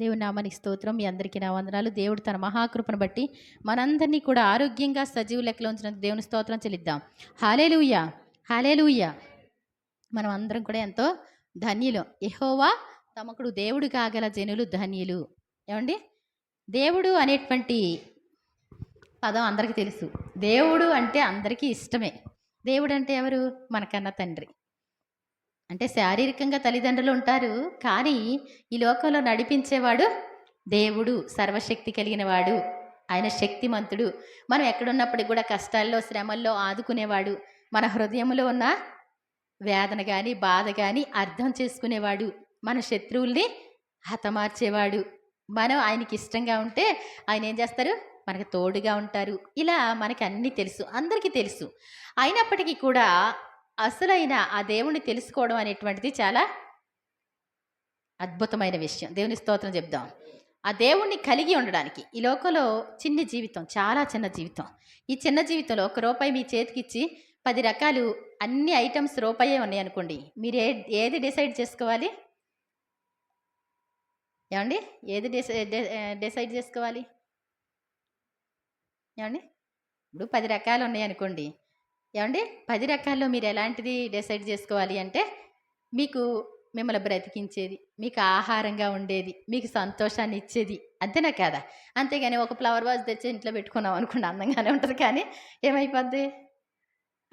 దేవుని నామానికి స్తోత్రం. మీ అందరికీ నా వందనాలు. దేవుడు తన మహాకృపను బట్టి మనందరినీ కూడా ఆరోగ్యంగా సజీవ లెక్కలో ఉంచినందుకు దేవుని స్తోత్రం చెల్లిద్దాం. హల్లెలూయా, హల్లెలూయా. మనం అందరం కూడా ఎంతో ధన్యులం. యెహోవా తమకుడు దేవుడు కాగల జనులు ధన్యులు. ఏమండి? దేవుడు అనేటువంటి పదం అందరికీ తెలుసు. దేవుడు అంటే అందరికీ ఇష్టమే. దేవుడు అంటే ఎవరు? మనకన్న తండ్రి. అంటే శారీరకంగా తల్లిదండ్రులు ఉంటారు, కానీ ఈ లోకంలో నడిపించేవాడు దేవుడు, సర్వశక్తి కలిగిన వాడు, ఆయన శక్తిమంతుడు. మనం ఎక్కడున్నప్పటికి కూడా కష్టాల్లో శ్రమల్లో ఆదుకునేవాడు, మన హృదయంలో ఉన్న వేదన కానీ బాధ కానీ అర్థం చేసుకునేవాడు, మన శత్రువుల్ని హతమార్చేవాడు. మనం ఆయనకి ఇష్టంగా ఉంటే ఆయన ఏం చేస్తారు? మనకు తోడుగా ఉంటారు. ఇలా మనకి అన్నీ తెలుసు, అందరికీ తెలుసు. అయినప్పటికీ కూడా అసలైన ఆ దేవుణ్ణి తెలుసుకోవడం అనేటువంటిది చాలా అద్భుతమైన విషయం. దేవుని స్తోత్రం చెప్దాం. ఆ దేవుణ్ణి కలిగి ఉండడానికి ఈ లోకంలో చిన్న జీవితం, చాలా చిన్న జీవితం. ఈ చిన్న జీవితంలో ₹1 మీ చేతికిచ్చి 10 రకాలు అన్ని ఐటమ్స్ రూపాయే ఉన్నాయి అనుకోండి, మీరు ఏది డిసైడ్ చేసుకోవాలి? ఏమండి? ఏది డిసైడ్ చేసుకోవాలి? ఏమండి? ఇప్పుడు 10 రకాలు ఉన్నాయి అనుకోండి, ఏమండి? 10 రకాల్లో మీరు ఎలాంటిది డిసైడ్ చేసుకోవాలి అంటే, మీకు మిమ్మల్ని బ్రతికించేది, మీకు ఆహారంగా ఉండేది, మీకు సంతోషాన్ని ఇచ్చేది, అంతేనా కాదా? అంతేగాని ఒక ఫ్లవర్ వాజ్ తెచ్చి ఇంట్లో పెట్టుకున్నాం అనుకోండి, అందంగానే ఉంటుంది, కానీ ఏమైపోద్ది?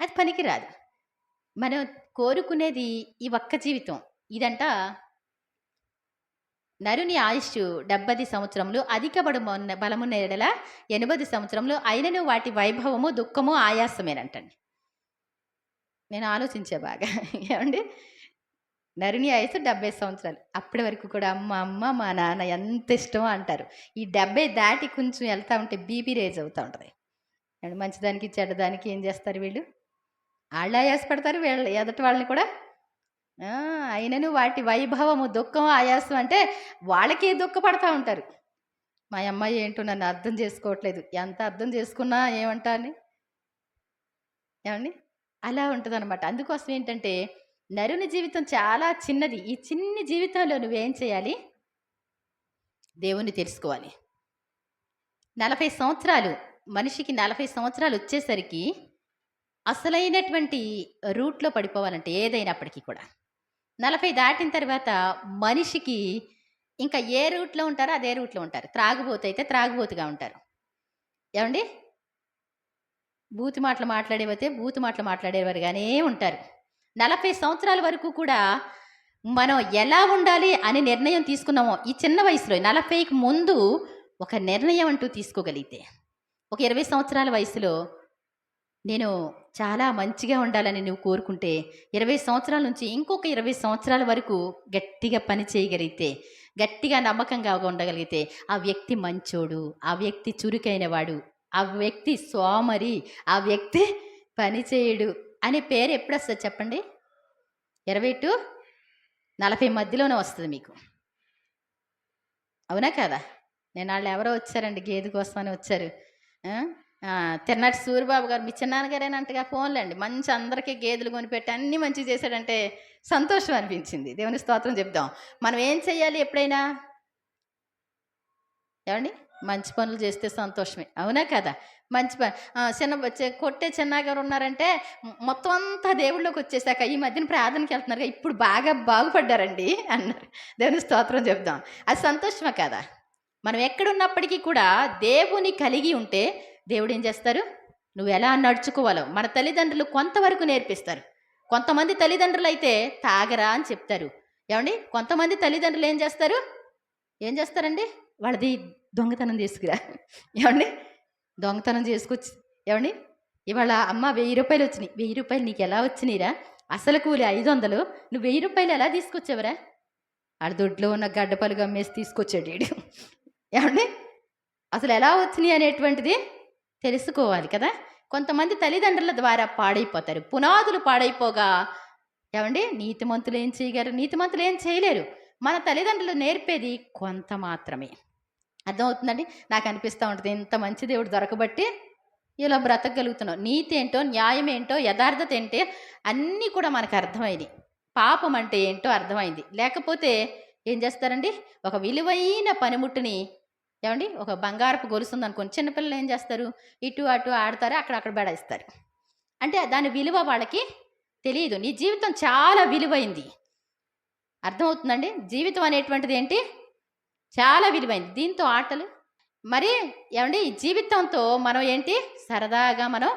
అది పనికిరాదు. మనం కోరుకునేది ఈ ఒక్క జీవితం. ఇదంట నరుని ఆయుష్షు 70 సంవత్సరములు, అధిక బలమున్న ఎడల 80 సంవత్సరములు, అయినను వాటి వైభవము దుఃఖము ఆయాసమేనంటండి. నేను ఆలోచించా బాగా. ఏమండి? నరుని ఆయుస్సు 70 సంవత్సరాలు. అప్పటి వరకు కూడా అమ్మ మా నాన్న ఎంత ఇష్టమో అంటారు. ఈ 70 దాటి కొంచెం వెళ్తా ఉంటే బీపీ రేజ్ అవుతూ ఉంటుంది. అండ్ మంచిదానికి చెడ్డదానికి ఏం చేస్తారు వీళ్ళు? వాళ్ళు ఆయాసపడతారు, వీళ్ళు ఎదటి వాళ్ళని కూడా. అయినను వాటి వైభవము దుఃఖం ఆయాసం అంటే వాళ్ళకే దుఃఖపడతా ఉంటారు. మా అమ్మాయి ఏంటో నన్ను అర్థం చేసుకోవట్లేదు, ఎంత అర్థం చేసుకున్నా ఏమంటా అని. ఏమండి? అలా ఉంటుందన్నమాట. అందుకోసం ఏంటంటే నరుని జీవితం చాలా చిన్నది. ఈ చిన్ని జీవితంలో నువ్వేం చేయాలి? దేవుణ్ణి తెలుసుకోవాలి. 40 సంవత్సరాలు, మనిషికి 40 సంవత్సరాలు వచ్చేసరికి అసలైనటువంటి రూట్లో పడిపోవాలంటే ఏదైనప్పటికీ కూడా 40 దాటిన తర్వాత మనిషికి ఇంకా ఏ రూట్లో ఉంటారో అదే రూట్లో ఉంటారు. త్రాగుబోతు అయితే త్రాగుబోతుగా ఉంటారు. ఏమండి? బూతు మాటలు మాట్లాడేవైతే బూతు మాటలు మాట్లాడేవారుగానే ఉంటారు. 40 సంవత్సరాల వరకు కూడా మనం ఎలా ఉండాలి అని నిర్ణయం తీసుకున్నామో ఈ చిన్న వయసులో, 40కి ముందు ఒక నిర్ణయం అంటూ తీసుకోగలిగితే, ఒక 20 సంవత్సరాల వయసులో నేను చాలా మంచిగా ఉండాలని నువ్వు కోరుకుంటే 20 సంవత్సరాల నుంచి ఇంకొక 20 సంవత్సరాల వరకు గట్టిగా పని చేయగలిగితే, గట్టిగా నమ్మకంగా ఉండగలిగితే, ఆ వ్యక్తి మంచోడు, ఆ వ్యక్తి చురుకైన వాడు, ఆ వ్యక్తి సోమరి, ఆ వ్యక్తి పని చేయడు అనే పేరు ఎప్పుడు వస్తుంది చెప్పండి? 20 టు 40 మధ్యలోనే వస్తుంది మీకు. అవునా కదా? నేను వాళ్ళు ఎవరో వచ్చారండి, గేదె కోసమని వచ్చారు. తిన్నటి సూరిబాబు గారు, మీ చిన్నాన్నగారేనంటగా, ఫోన్లండి మంచి అందరికీ గేదెలు కొనిపెట్టి అన్నీ మంచిగా చేశాడంటే సంతోషం అనిపించింది. దేవుని స్తోత్రం చెప్దాం. మనం ఏం చెయ్యాలి ఎప్పుడైనా? ఏమండి? మంచి పనులు చేస్తే సంతోషమే, అవునా కదా? మంచి కొట్టే చిన్నగారు ఉన్నారంటే మొత్తం అంతా దేవుళ్ళలోకి వచ్చేసాక ఈ మధ్యన ప్రార్థనకి వెళ్తున్నారు, ఇప్పుడు బాగా బాగుపడ్డారండి అన్నారు. దేవుని స్తోత్రం చెప్దాం. అది సంతోషమే కదా? మనం ఎక్కడున్నప్పటికీ కూడా దేవుని కలిగి ఉంటే దేవుడు ఏం చేస్తారు? నువ్వు ఎలా నడుచుకోవాలో మన తల్లిదండ్రులు కొంతవరకు నేర్పిస్తారు. కొంతమంది తల్లిదండ్రులు అయితే తాగరా అని చెప్తారు. ఏమండి? కొంతమంది తల్లిదండ్రులు ఏం చేస్తారండి? వాళ్ళది దొంగతనం తీసుకురా. ఏమండి? దొంగతనం చేసుకొచ్చి, ఏమండి ఇవాళ అమ్మ ₹1000 వచ్చినాయి. ₹1000 నీకు ఎలా వచ్చినాయిరా? అసలు కూలి 500, నువ్వు ₹1000 ఎలా తీసుకొచ్చావురా? ఆడ దొడ్లో ఉన్న గడ్డపలు గమ్మేసి తీసుకొచ్చాడు వీడు. ఏమండి? అసలు ఎలా వచ్చినాయి అనేటువంటిది తెలుసుకోవాలి కదా? కొంతమంది తల్లిదండ్రుల ద్వారా పాడైపోతారు. పునాదులు పాడైపోగా, ఏమండి నీతిమంతులు ఏం చేయగలరు? నీతిమంతులు ఏం చేయలేరు. మన తల్లిదండ్రులు నేర్పేది కొంత మాత్రమే. అర్థమవుతుందండి? నాకు అనిపిస్తూ ఉంటుంది, ఇంత మంచి దేవుడు దొరకబట్టి ఇలా బ్రతకగలుగుతున్నాం. నీతి ఏంటో, న్యాయం ఏంటో, యథార్థత ఏంటో అన్నీ కూడా మనకు అర్థమైంది. పాపం అంటే ఏంటో అర్థమైంది. లేకపోతే ఏం చేస్తారండి, ఒక విలువైన పనిముట్టుని, ఏమండి, ఒక బంగారపు గొలుసు ఉందనుకోండి, చిన్నపిల్లలు ఏం చేస్తారు, ఇటు అటు ఆడతారు, అక్కడక్కడ బెడాయిస్తారు. అంటే దాని విలువ వాళ్ళకి తెలియదు. నీ జీవితం చాలా విలువైంది. అర్థమవుతుందండి? జీవితం అనేటువంటిది ఏంటి, చాలా విలువైంది. దీంతో ఆటలు మరి, ఏమండి, ఈ జీవితంతో మనం ఏంటి, సరదాగా మనం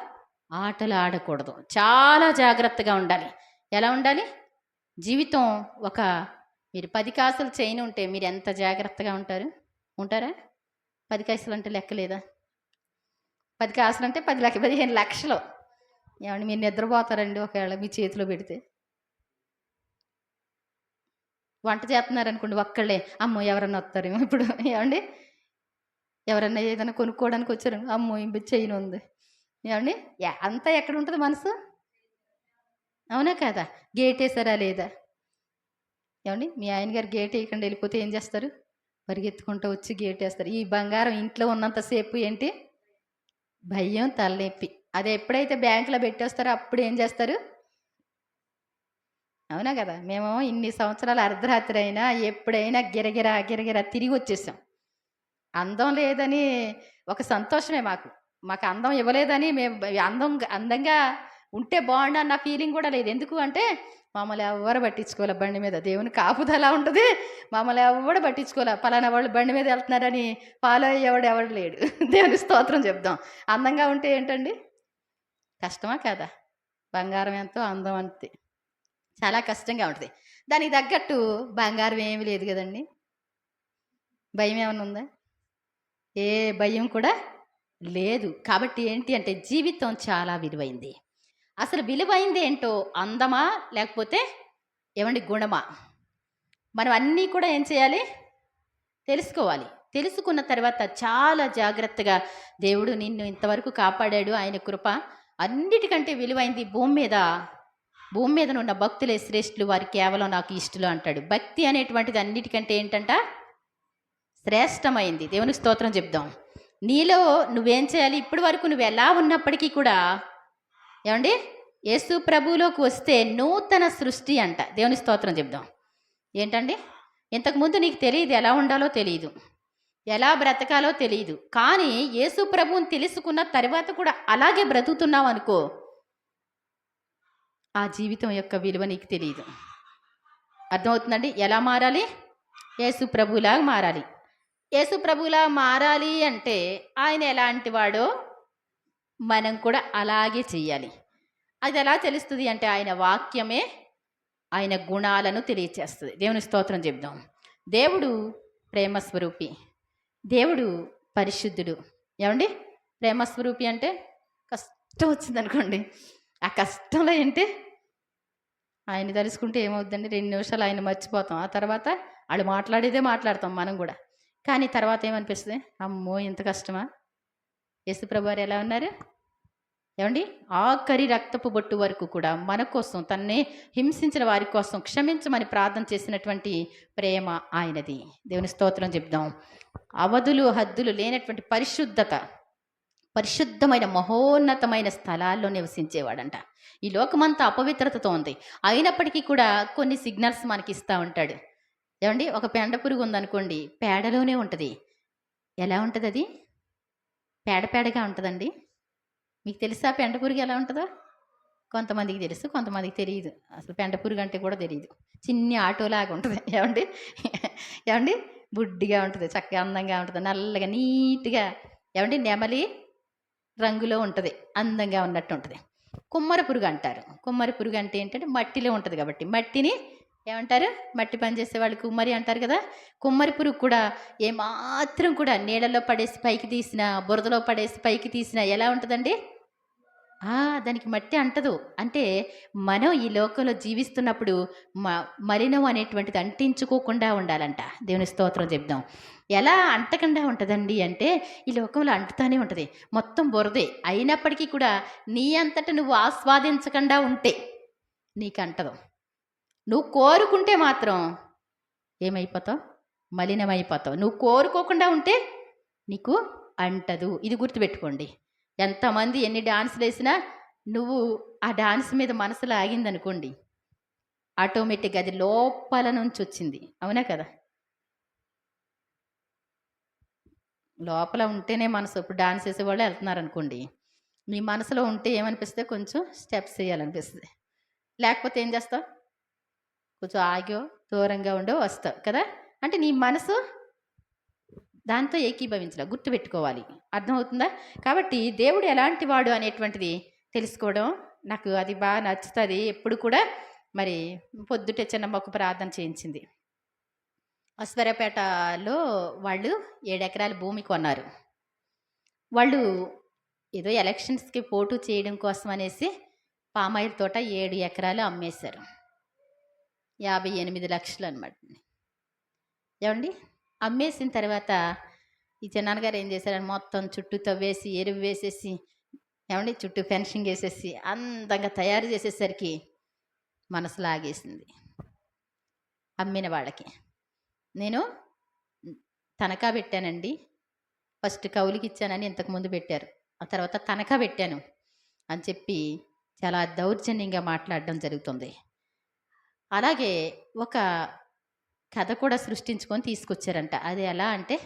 ఆటలు ఆడకూడదు. చాలా జాగ్రత్తగా ఉండాలి. ఎలా ఉండాలి? జీవితం ఒక, మీరు 10 కాసులు చైన్ ఉంటే మీరు ఎంత జాగ్రత్తగా ఉంటారా? 10 కాసులు అంటే లెక్కలేదా? 10 కాసులు అంటే 15 లక్షలు. ఏమండి, మీరు నిద్రపోతారండి ఒకవేళ మీ చేతిలో పెడితే? వంట చేస్తున్నారనుకోండి ఒక్కళ్ళే, అమ్మో ఎవరన్నా వస్తారేమో ఇప్పుడు, ఏమండి, ఎవరన్నా ఏదైనా కొనుక్కోవడానికి వచ్చారు, అమ్మో ఇంక చైన్ ఉంది, ఏమండి, అంతా ఎక్కడ ఉంటుంది మనసు? అవునా కదా? గేట్ వేసారా లేదా? ఏమండి, మీ ఆయన గారు గేట్ వేయకుండా వెళ్ళిపోతే ఏం చేస్తారు? పరిగెత్తుకుంటూ వచ్చి గేట్ వేస్తారు. ఈ బంగారం ఇంట్లో ఉన్నంతసేపు ఏంటి, భయం, తలనొప్పి. అది ఎప్పుడైతే బ్యాంకులో పెట్టేస్తారో అప్పుడు ఏం చేస్తారు? అవునా కదా? మేము ఇన్ని సంవత్సరాలు అర్ధరాత్రి అయినా ఎప్పుడైనా గిరగిరా గిరగిరా తిరిగి వచ్చేసాం. అందం లేదని ఒక సంతోషమే మాకు. మాకు అందం ఇవ్వలేదని మేము అందంగా ఉంటే బాగుండు అన్న ఫీలింగ్ కూడా లేదు. ఎందుకు అంటే మమ్మల్ని ఎవ్వరు పట్టించుకోలే. బండి మీద దేవుని కాపుదల ఉంటుంది, మమ్మల్ని ఎవ్వడు పట్టించుకోలే. పలానా వాళ్ళు బండి మీద వెళ్తున్నారని ఫాలో అయ్యేవాడు ఎవడు లేడు. దేవుని స్తోత్రం చెప్దాం. అందంగా ఉంటే ఏంటండి, కష్టమా కాదా? బంగారం ఎంతో అందం అంతే, చాలా కష్టంగా ఉంటుంది. దానికి తగ్గట్టు బంగారం ఏమీ లేదు కదండి. భయం ఏమైనా ఉందా? ఏ భయం కూడా లేదు. కాబట్టి ఏంటి అంటే జీవితం చాలా విలువైంది. అసలు విలువైంది ఏంటో, అందమా లేకపోతే ఏమండి గుణమా? మనం అన్నీ కూడా ఏం చేయాలి, తెలుసుకోవాలి. తెలుసుకున్న తర్వాత చాలా జాగ్రత్తగా, దేవుడు నిన్ను ఇంతవరకు కాపాడాడు, ఆయన కృప అన్నిటికంటే విలువైంది. భూమి మీద ఉన్న భక్తులే శ్రేష్ఠులు, వారు కేవలం నాకు ఇష్టలు అంటాడు. భక్తి అనేటువంటిది అన్నిటికంటే ఏంటంట, శ్రేష్టమైంది. దేవుని స్తోత్రం చెప్దాం. నీలో నువ్వేం చేయాలి, ఇప్పటి వరకు నువ్వు ఎలా ఉన్నప్పటికీ కూడా, ఏమండి, యేసు ప్రభువులోకి వస్తే నూతన సృష్టి అంట. దేవుని స్తోత్రం చెప్దాం. ఏంటండి, ఇంతకుముందు నీకు తెలియదు, ఎలా ఉండాలో తెలియదు, ఎలా బ్రతకాలో తెలియదు. కానీ యేసు ప్రభువుని తెలుసుకున్న తర్వాత కూడా అలాగే బ్రతుకుతున్నావు అనుకో, ఆ జీవితం యొక్క విలువ నీకు తెలియదు. అర్థమవుతుందండి? ఎలా మారాలి? యేసు ప్రభువులాగా మారాలి. యేసు ప్రభువులా మారాలి అంటే ఆయన ఎలాంటి వాడో మనం కూడా అలాగే చెయ్యాలి. అది ఎలా తెలుస్తుంది అంటే ఆయన వాక్యమే ఆయన గుణాలను తెలియచేస్తుంది. దేవుని స్తోత్రం చెప్దాం. దేవుడు ప్రేమస్వరూపి, దేవుడు పరిశుద్ధుడు. ఏమండి, ప్రేమస్వరూపి అంటే కష్టం వచ్చిందనుకోండి, ఆ కష్టంలో ఏంటి, ఆయన తలుసుకుంటే ఏమవుద్దండి, 2 నిమిషాలు ఆయన మర్చిపోతాం. ఆ తర్వాత వాళ్ళు మాట్లాడేదే మాట్లాడతాం మనం కూడా. కానీ తర్వాత ఏమనిపిస్తుంది, అమ్మో ఇంత కష్టమా? యేసుప్రభు వారు ఎలా ఉన్నారు, ఏమండి, ఆఖరి రక్తపు బొట్టు వరకు కూడా మన కోసం, తన్నే హింసించిన వారి కోసం క్షమించమని ప్రార్థన చేసినటువంటి ప్రేమ ఆయనది. దేవుని స్తోత్రం చెప్దాం. అవధులు హద్దులు లేనటువంటి పరిశుద్ధమైన మహోన్నతమైన స్థలాల్లో నివసించేవాడంట. ఈ లోకమంతా అపవిత్రతతో ఉంది, అయినప్పటికీ కూడా కొన్ని సిగ్నల్స్ మనకి ఇస్తూ ఉంటాడు. ఏమండి, ఒక పెండ పురుగు ఉందనుకోండి, పేడలోనే ఉంటుంది. ఎలా ఉంటుంది అది? పేడగా ఉంటుందండి. మీకు తెలుసా పెండ పురుగు ఎలా ఉంటుందో? కొంతమందికి తెలుసు, కొంతమందికి తెలియదు. అసలు పెండ పురుగు అంటే కూడా తెలియదు. చిన్ని ఆటోలాగా ఉంటుంది. ఏమండి, బుడ్డిగా ఉంటుంది, చక్కగా అందంగా ఉంటుంది, నల్లగా నీట్గా, ఏమండి, నెమలి రంగులో ఉంటుంది, అందంగా ఉన్నట్టు ఉంటుంది. కుమ్మర పురుగు అంటారు. కుమ్మరి పురుగు అంటే ఏంటంటే మట్టిలో ఉంటుంది కాబట్టి మట్టిని ఏమంటారు, మట్టి పని చేసేవాళ్ళు కుమ్మరి అంటారు కదా. కుమ్మరి పురుగు కూడా ఏమాత్రం కూడా నీళ్ళలో పడేసి పైకి తీసిన, బురదలో పడేసి పైకి తీసిన ఎలా ఉంటుందండి, దానికి మట్టి అంటదు. అంటే మనం ఈ లోకంలో జీవిస్తున్నప్పుడు మలినం అనేటువంటిది అంటించుకోకుండా ఉండాలంట. దేవుని స్తోత్రం చెప్దాం. ఎలా అంటకుండా ఉంటుందండి అంటే, ఈ లోకంలో అంటుతానే ఉంటుంది, మొత్తం బురదే. అయినప్పటికీ కూడా నీ అంతటా నువ్వు ఆస్వాదించకుండా ఉంటే నీకు అంటదు. నువ్వు కోరుకుంటే మాత్రం ఏమైపోతావు, మలినమైపోతావు. నువ్వు కోరుకోకుండా ఉంటే నీకు అంటదు. ఇది గుర్తుపెట్టుకోండి. ఎంతమంది ఎన్ని డాన్సులు వేసినా నువ్వు ఆ డాన్స్ మీద మనసులో ఆగిందనుకోండి, ఆటోమేటిక్గా అది లోపల నుంచి వచ్చింది. అవునా కదా? లోపల ఉంటేనే మనసు, ఇప్పుడు డాన్స్ చేసేవాళ్ళు వెళ్తున్నారనుకోండి, మీ మనసులో ఉంటే ఏమనిపిస్తే కొంచెం స్టెప్స్ వేయాలనిపిస్తుంది. లేకపోతే ఏం చేస్తావు? కొంచెం ఆగో, దూరంగా ఉండో వస్తావు కదా! అంటే నీ మనసు దాంతో ఏకీభవించలా, గుర్తుపెట్టుకోవాలి. అర్థమవుతుందా? కాబట్టి దేవుడు ఎలాంటి వాడు అనేటువంటిది తెలుసుకోవడం నాకు అది బాగా నచ్చుతుంది. ఎప్పుడు కూడా మరి పొద్దుటే చిన్నమ్మకు ప్రార్థన చేయించింది. అశ్వరపేటలో వాళ్ళు 7 ఎకరాల భూమి కొన్నారు. వాళ్ళు ఏదో ఎలక్షన్స్‌కి పోటీ చేయడం కోసం అనేసి పామాయిల్ తోట 7 ఎకరాలు అమ్మేశారు. 58,00,000 అనమాట. ఏవండి? అమ్మేసిన తర్వాత ఈ చిన్నాన్నగారు ఏం చేశారంటే మొత్తం చుట్టూ తవ్వేసి, ఎరువు వేసేసి, ఏవండి చుట్టూ ఫెన్సింగ్ వేసేసి అందంగా తయారు చేసేసరికి మనసు లాగేసింది అమ్మిన వాళ్ళకి. నేను తనఖా పెట్టానండి. ఫస్ట్ కౌలుకి ఇచ్చానని ఇంతకుముందు పెట్టారు. ఆ తర్వాత తనఖా పెట్టాను అని చెప్పి చాలా దౌర్జన్యంగా మాట్లాడడం జరుగుతుంది. అలాగే ఒక కథ కూడా సృష్టించుకొని తీసుకొచ్చారంట. అది ఎలా అంటే,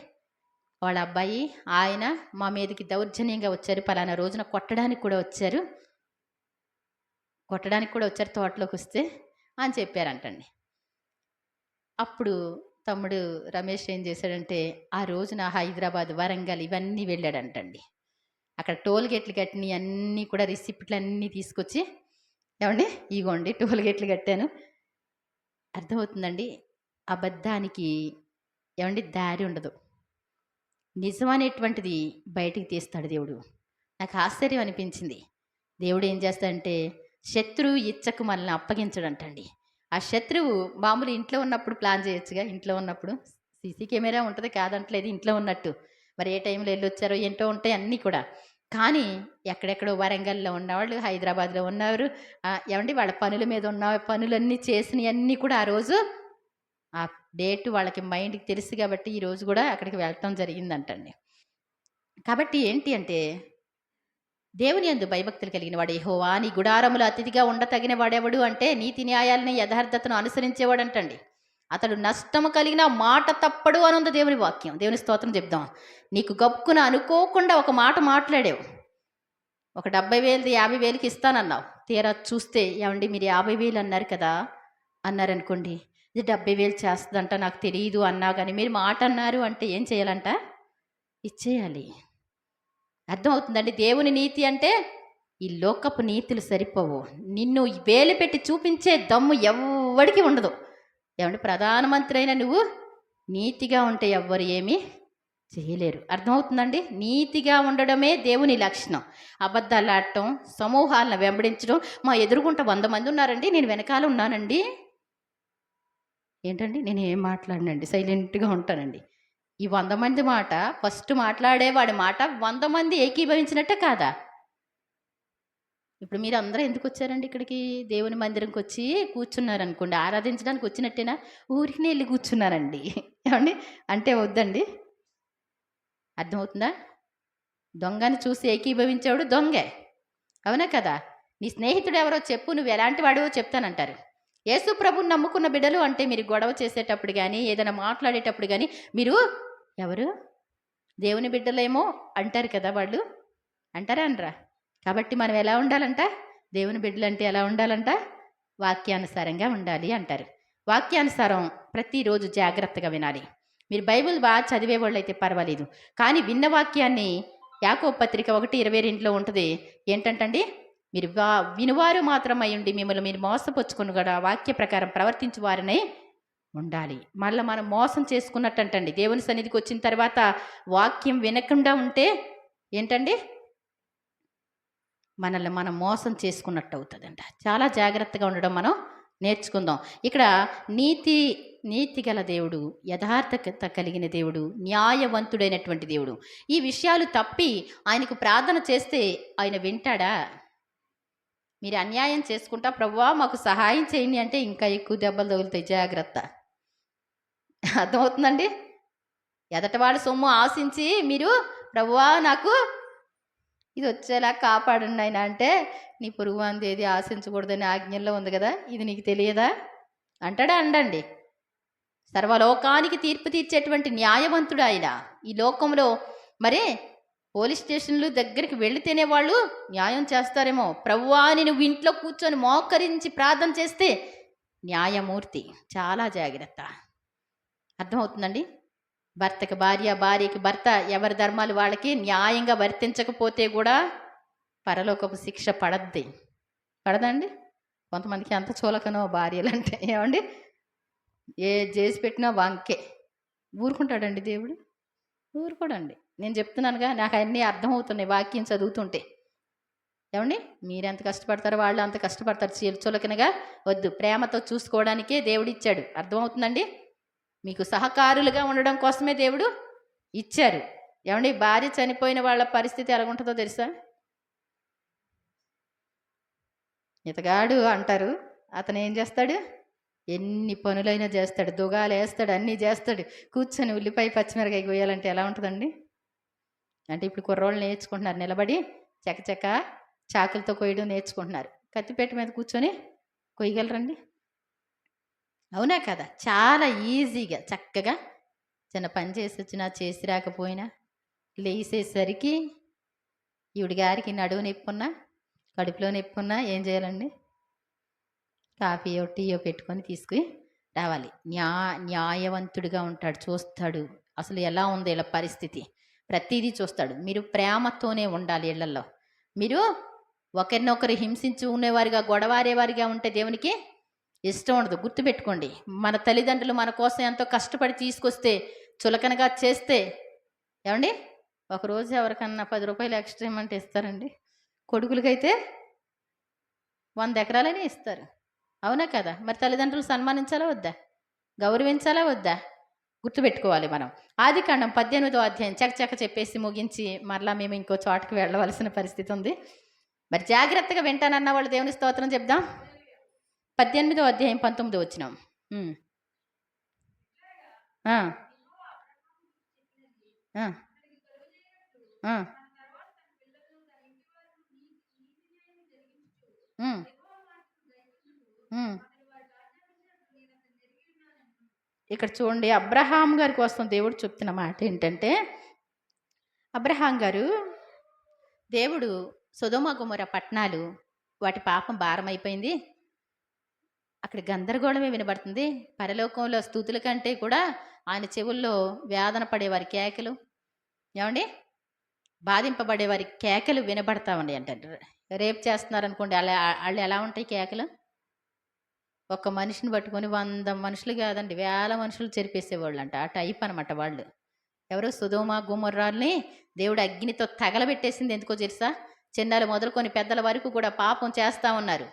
వాళ్ళ అబ్బాయి, ఆయన మా మీదకి దౌర్జన్యంగా వచ్చారు. పలానా రోజున కొట్టడానికి కూడా వచ్చారు తోటలోకి వస్తే అని చెప్పారంటండి. అప్పుడు తమ్ముడు రమేష్ ఏం చేశాడంటే, ఆ రోజున హైదరాబాద్, వరంగల్ ఇవన్నీ వెళ్ళాడంటండి. అక్కడ టోల్ గేట్లు కట్టినవి అన్నీ కూడా రిసిప్ట్లు అన్నీ తీసుకొచ్చి, ఏమండి ఇగోండి టోల్ గేట్లు కట్టాను. అర్థమవుతుందండి? అబద్ధానికి ఏమండి దారి ఉండదు. నిజం అనేటువంటిది బయటికి తీస్తాడు దేవుడు. నాకు ఆశ్చర్యం అనిపించింది. దేవుడు ఏం చేస్తాడంటే, శత్రువు ఇచ్చకు మనల్ని అప్పగించడంటండి. ఆ శత్రువు మామూలు ఇంట్లో ఉన్నప్పుడు ప్లాన్ చేయొచ్చుగా. ఇంట్లో ఉన్నప్పుడు సీసీ కెమెరా ఉంటుంది, కాదంటలేదు, ఇంట్లో ఉన్నట్టు. మరి ఏ టైంలో వెళ్ళొచ్చారో ఏంటో ఉంటాయి అన్నీ కూడా. కానీ ఎక్కడెక్కడో వరంగల్లో ఉన్నవాళ్ళు, హైదరాబాద్లో ఉన్నవారు, ఏమండి వాళ్ళ పనుల మీద ఉన్న పనులన్నీ చేసినవన్నీ కూడా ఆ రోజు ఆ డేట్ వాళ్ళకి మైండ్కి తెలుసు కాబట్టి ఈరోజు కూడా అక్కడికి వెళ్ళటం జరిగిందంటండి. కాబట్టి ఏంటి అంటే, దేవుని యందు భయభక్తులు కలిగిన వాడు యెహోవా నీ గుడారములో అతిథిగా ఉండతగిన వాడెవడు అంటే, నీతి న్యాయాలని యథార్థతను అనుసరించేవాడంటండి. అతడు నష్టము కలిగిన మాట తప్పడు అని ఉంది దేవుని వాక్యం. దేవుని స్తోత్రం చెప్దాం. నీకు గప్పున అనుకోకుండా ఒక మాట మాట్లాడావు, ఒక 70,000 50,000కి ఇస్తానన్నావు. తీరా చూస్తే, ఏమండి మీరు 50,000 అన్నారు కదా అన్నారనుకోండి, ఇది 70,000 చేస్తుందంట నాకు తెలియదు అన్నా కానీ మీరు మాట అన్నారు అంటే ఏం చేయాలంట? ఇచ్చేయాలి. అర్థమవుతుందండి? దేవుని నీతి అంటే ఈ లోకపు నీతులు సరిపోవు. నిన్ను వేలు పెట్టి చూపించే దమ్ము ఎవ్వడికి ఉండదు. ఏమంటే ప్రధానమంత్రి అయినా నువ్వు నీతిగా ఉంటే ఎవ్వరు ఏమీ చేయలేరు. అర్థమవుతుందండి? నీతిగా ఉండడమే దేవుని లక్షణం. అబద్ధాలు ఆడటం, సమూహాలను వెంబడించడం. మా ఎదురుగుంట 100 మంది ఉన్నారండి, నేను వెనకాల ఉన్నానండి. ఏంటండి నేను ఏం మాట్లాడనండి, సైలెంట్గా ఉంటానండి. ఈ 100 మంది మాట, ఫస్ట్ మాట్లాడేవాడి మాట 100 మంది ఏకీభవించినట్టే కాదా? ఇప్పుడు మీరు అందరూ ఎందుకు వచ్చారండి ఇక్కడికి? దేవుని మందిరంకి వచ్చి కూర్చున్నారనుకోండి, ఆరాధించడానికి వచ్చినట్టేనా? ఊరికి వెళ్ళి కూర్చున్నారండి. ఏమండి అంటే వద్దండి. అర్థమవుతుందా? దొంగని చూసి ఏకీభవించేవాడు దొంగే, అవునా కదా? నీ స్నేహితుడు ఎవరో చెప్పు, నువ్వు ఎలాంటి వాడో చెప్తానంటారు. యేసు ప్రభుని నమ్ముకున్న బిడ్డలు అంటే మీరు గొడవ చేసేటప్పుడు కానీ, ఏదైనా మాట్లాడేటప్పుడు కానీ మీరు ఎవరు? దేవుని బిడ్డలేమో అంటారు కదా వాళ్ళు. అంటారా అనరా? కాబట్టి మనం ఎలా ఉండాలంట? దేవుని బిడ్డలు అంటే ఎలా ఉండాలంట? వాక్యానుసారంగా ఉండాలి అంటారు. వాక్యానుసారం ప్రతిరోజు జాగ్రత్తగా వినాలి. మీరు బైబిల్ బాగా చదివేవాళ్ళు అయితే పర్వాలేదు, కానీ విన్న వాక్యాన్ని యాకోబు పత్రిక 1:22 ఉంటుంది. ఏంటంటండి? మీరు వినువారు మాత్రమై ఉండి మిమ్మల్ని మీరు మోసపుచ్చుకుని కూడా వాక్య ప్రకారం ప్రవర్తించు వారినై ఉండాలి. మళ్ళీ మనం మోసం చేసుకున్నట్టంటండి. దేవుని సన్నిధికి వచ్చిన తర్వాత వాక్యం వినకుండా ఉంటే ఏంటండి? మనల్ని మనం మోసం చేసుకున్నట్టు అవుతుందంట. చాలా జాగ్రత్తగా ఉండడం మనం నేర్చుకుందాం. ఇక్కడ నీతి గల దేవుడు, యథార్థత కలిగిన దేవుడు, న్యాయవంతుడైనటువంటి దేవుడు. ఈ విషయాలు తప్పి ఆయనకు ప్రార్థన చేస్తే ఆయన వింటాడా? మీరు అన్యాయం చేసుకుంటా ప్రభువా మాకు సహాయం చేయండి అంటే ఇంకా ఎక్కువ దెబ్బలు తగులుతాయి, జాగ్రత్త. అర్థమవుతుందండి? ఎదటవాడి సొమ్ము ఆశించి మీరు ప్రభువా నాకు ఇది వచ్చేలా కాపాడండి ఆయన అంటే, నీ పొరుగు వానిది ఏది ఆశించకూడదని ఆజ్ఞల్లో ఉంది కదా, ఇది నీకు తెలియదా అంటాడా? అండండి. సర్వలోకానికి తీర్పు తీర్చేటువంటి న్యాయవంతుడు ఆయన. ఈ లోకంలో మరి పోలీస్ స్టేషన్లు దగ్గరికి వెళితేనే వాళ్ళు న్యాయం చేస్తారేమో. ప్రభువా అని నువ్వు ఇంట్లో కూర్చొని మోకరించి ప్రార్థన చేస్తే న్యాయమూర్తి. చాలా జాగ్రత్త. అర్థమవుతుందండి? భర్తకి భార్య, భార్యకి భర్త, ఎవరి ధర్మాలు వాళ్ళకి న్యాయంగా వర్తించకపోతే కూడా పరలోకపు శిక్ష పడద్ది. పడదండి? కొంతమందికి అంత చూలకనో భార్యలు అంటే ఏమండి, ఏ చేసి పెట్టినా వంకే. ఊరుకుంటాడండి దేవుడు? ఊరుకోడండి. నేను చెప్తున్నానుగా, నాకు అన్నీ అర్థమవుతున్నాయి వాక్యం చదువుతుంటే. ఏమండి, మీరెంత కష్టపడతారో వాళ్ళు అంత కష్టపడతారు. చులకనగా వద్దు, ప్రేమతో చూసుకోవడానికే దేవుడు ఇచ్చాడు. అర్థమవుతుందండి? మీకు సహకారులుగా ఉండడం కోసమే దేవుడు ఇచ్చారు. ఏమండి, భార్య చనిపోయిన వాళ్ళ పరిస్థితి ఎలాగుంటుందో తెలుసా? ఇతగాడు అంటారు, అతను ఏం చేస్తాడు? ఎన్ని పనులైనా చేస్తాడు, దుగాలు వేస్తాడు, అన్నీ చేస్తాడు. కూర్చొని ఉల్లిపాయ పచ్చిమిరకాయ కొయ్యాలంటే ఎలా ఉంటుందండి? అంటే ఇప్పుడు కుర్రోళ్ళు నేర్చుకుంటున్నారు, నిలబడి చకచక చాకులతో కొయ్యడం నేర్చుకుంటున్నారు. కత్తిపేట మీద కూర్చొని కొయ్యగలరండి? అవునా కదా? చాలా ఈజీగా చక్కగా చిన్న పని చేసి వచ్చినా చేసి రాకపోయినా లేసేసరికి ఈవిడి గారికి నడువు నొప్పున్నా కడుపులో నొప్పున్నా ఏం చేయాలండి? కాఫీయో టీయో పెట్టుకొని తీసుకుని రావాలి. న్యాయవంతుడిగా ఉంటాడు, చూస్తాడు అసలు ఎలా ఉంది ఇలా పరిస్థితి, ప్రతిదీ చూస్తాడు. మీరు ప్రేమతోనే ఉండాలి ఇళ్లలో. మీరు ఒకరినొకరు హింసించి ఉండేవారిగా, గొడవారేవారిగా ఉంటే దేవునికి ఇష్టం ఉండదు. గుర్తుపెట్టుకోండి, మన తల్లిదండ్రులు మన కోసం ఎంతో కష్టపడి తీసుకొస్తే చులకనగా చేస్తే, ఏమండి, ఒకరోజు ఎవరికన్నా 10 రూపాయలు ఎక్స్ట్రా ఇమ్మంటే ఇస్తారండి? కొడుకులకైతే 100 ఎకరాలని ఇస్తారు. అవునా కదా? మరి తల్లిదండ్రులు సన్మానించాలా వద్దా? గౌరవించాలా వద్దా? గుర్తుపెట్టుకోవాలి మనం. ఆదికాండం 18వ అధ్యాయం చకచక చెప్పేసి ముగించి మరలా మేము ఇంకో చోటకి వెళ్ళవలసిన పరిస్థితి ఉంది. మరి జాగ్రత్తగా వింటానన్న వాళ్ళు దేవుని స్తోత్రం చెప్దాం. 18వ అధ్యాయం 19వ వచనం. ఇక్కడ చూడండి, అబ్రహాం గారి కోసం దేవుడు చెప్తున్న మాట ఏంటంటే, అబ్రహాం గారు, దేవుడు సొదొమ గొమొర్రా పట్టణాలు వాటి పాపం భారమైపోయింది, అక్కడ గందరగోళమే వినబడుతుంది. పరలోకంలో స్తుతుల కంటే కూడా ఆయన చెవుల్లో వేదన పడేవారి కేకలు, ఏమండి, బాధింపబడేవారి కేకలు వినబడతా ఉండి అంటారు. రేపు చేస్తున్నారనుకోండి, వాళ్ళు ఎలా ఉంటాయి కేకలు? ఒక మనిషిని పట్టుకొని 100 మనుషులు కాదండి, 1000 మనుషులు చెరిపేసేవాళ్ళు అంట. ఆ టైప్ అనమాట వాళ్ళు. ఎవరు? సొదొమ గొమొర్రాల్ని దేవుడు అగ్నితో తగలబెట్టేసింది. ఎందుకో తెలుసా? చిన్నలు మొదలుకొని పెద్దల వరకు కూడా పాపం చేస్తూ ఉన్నారు.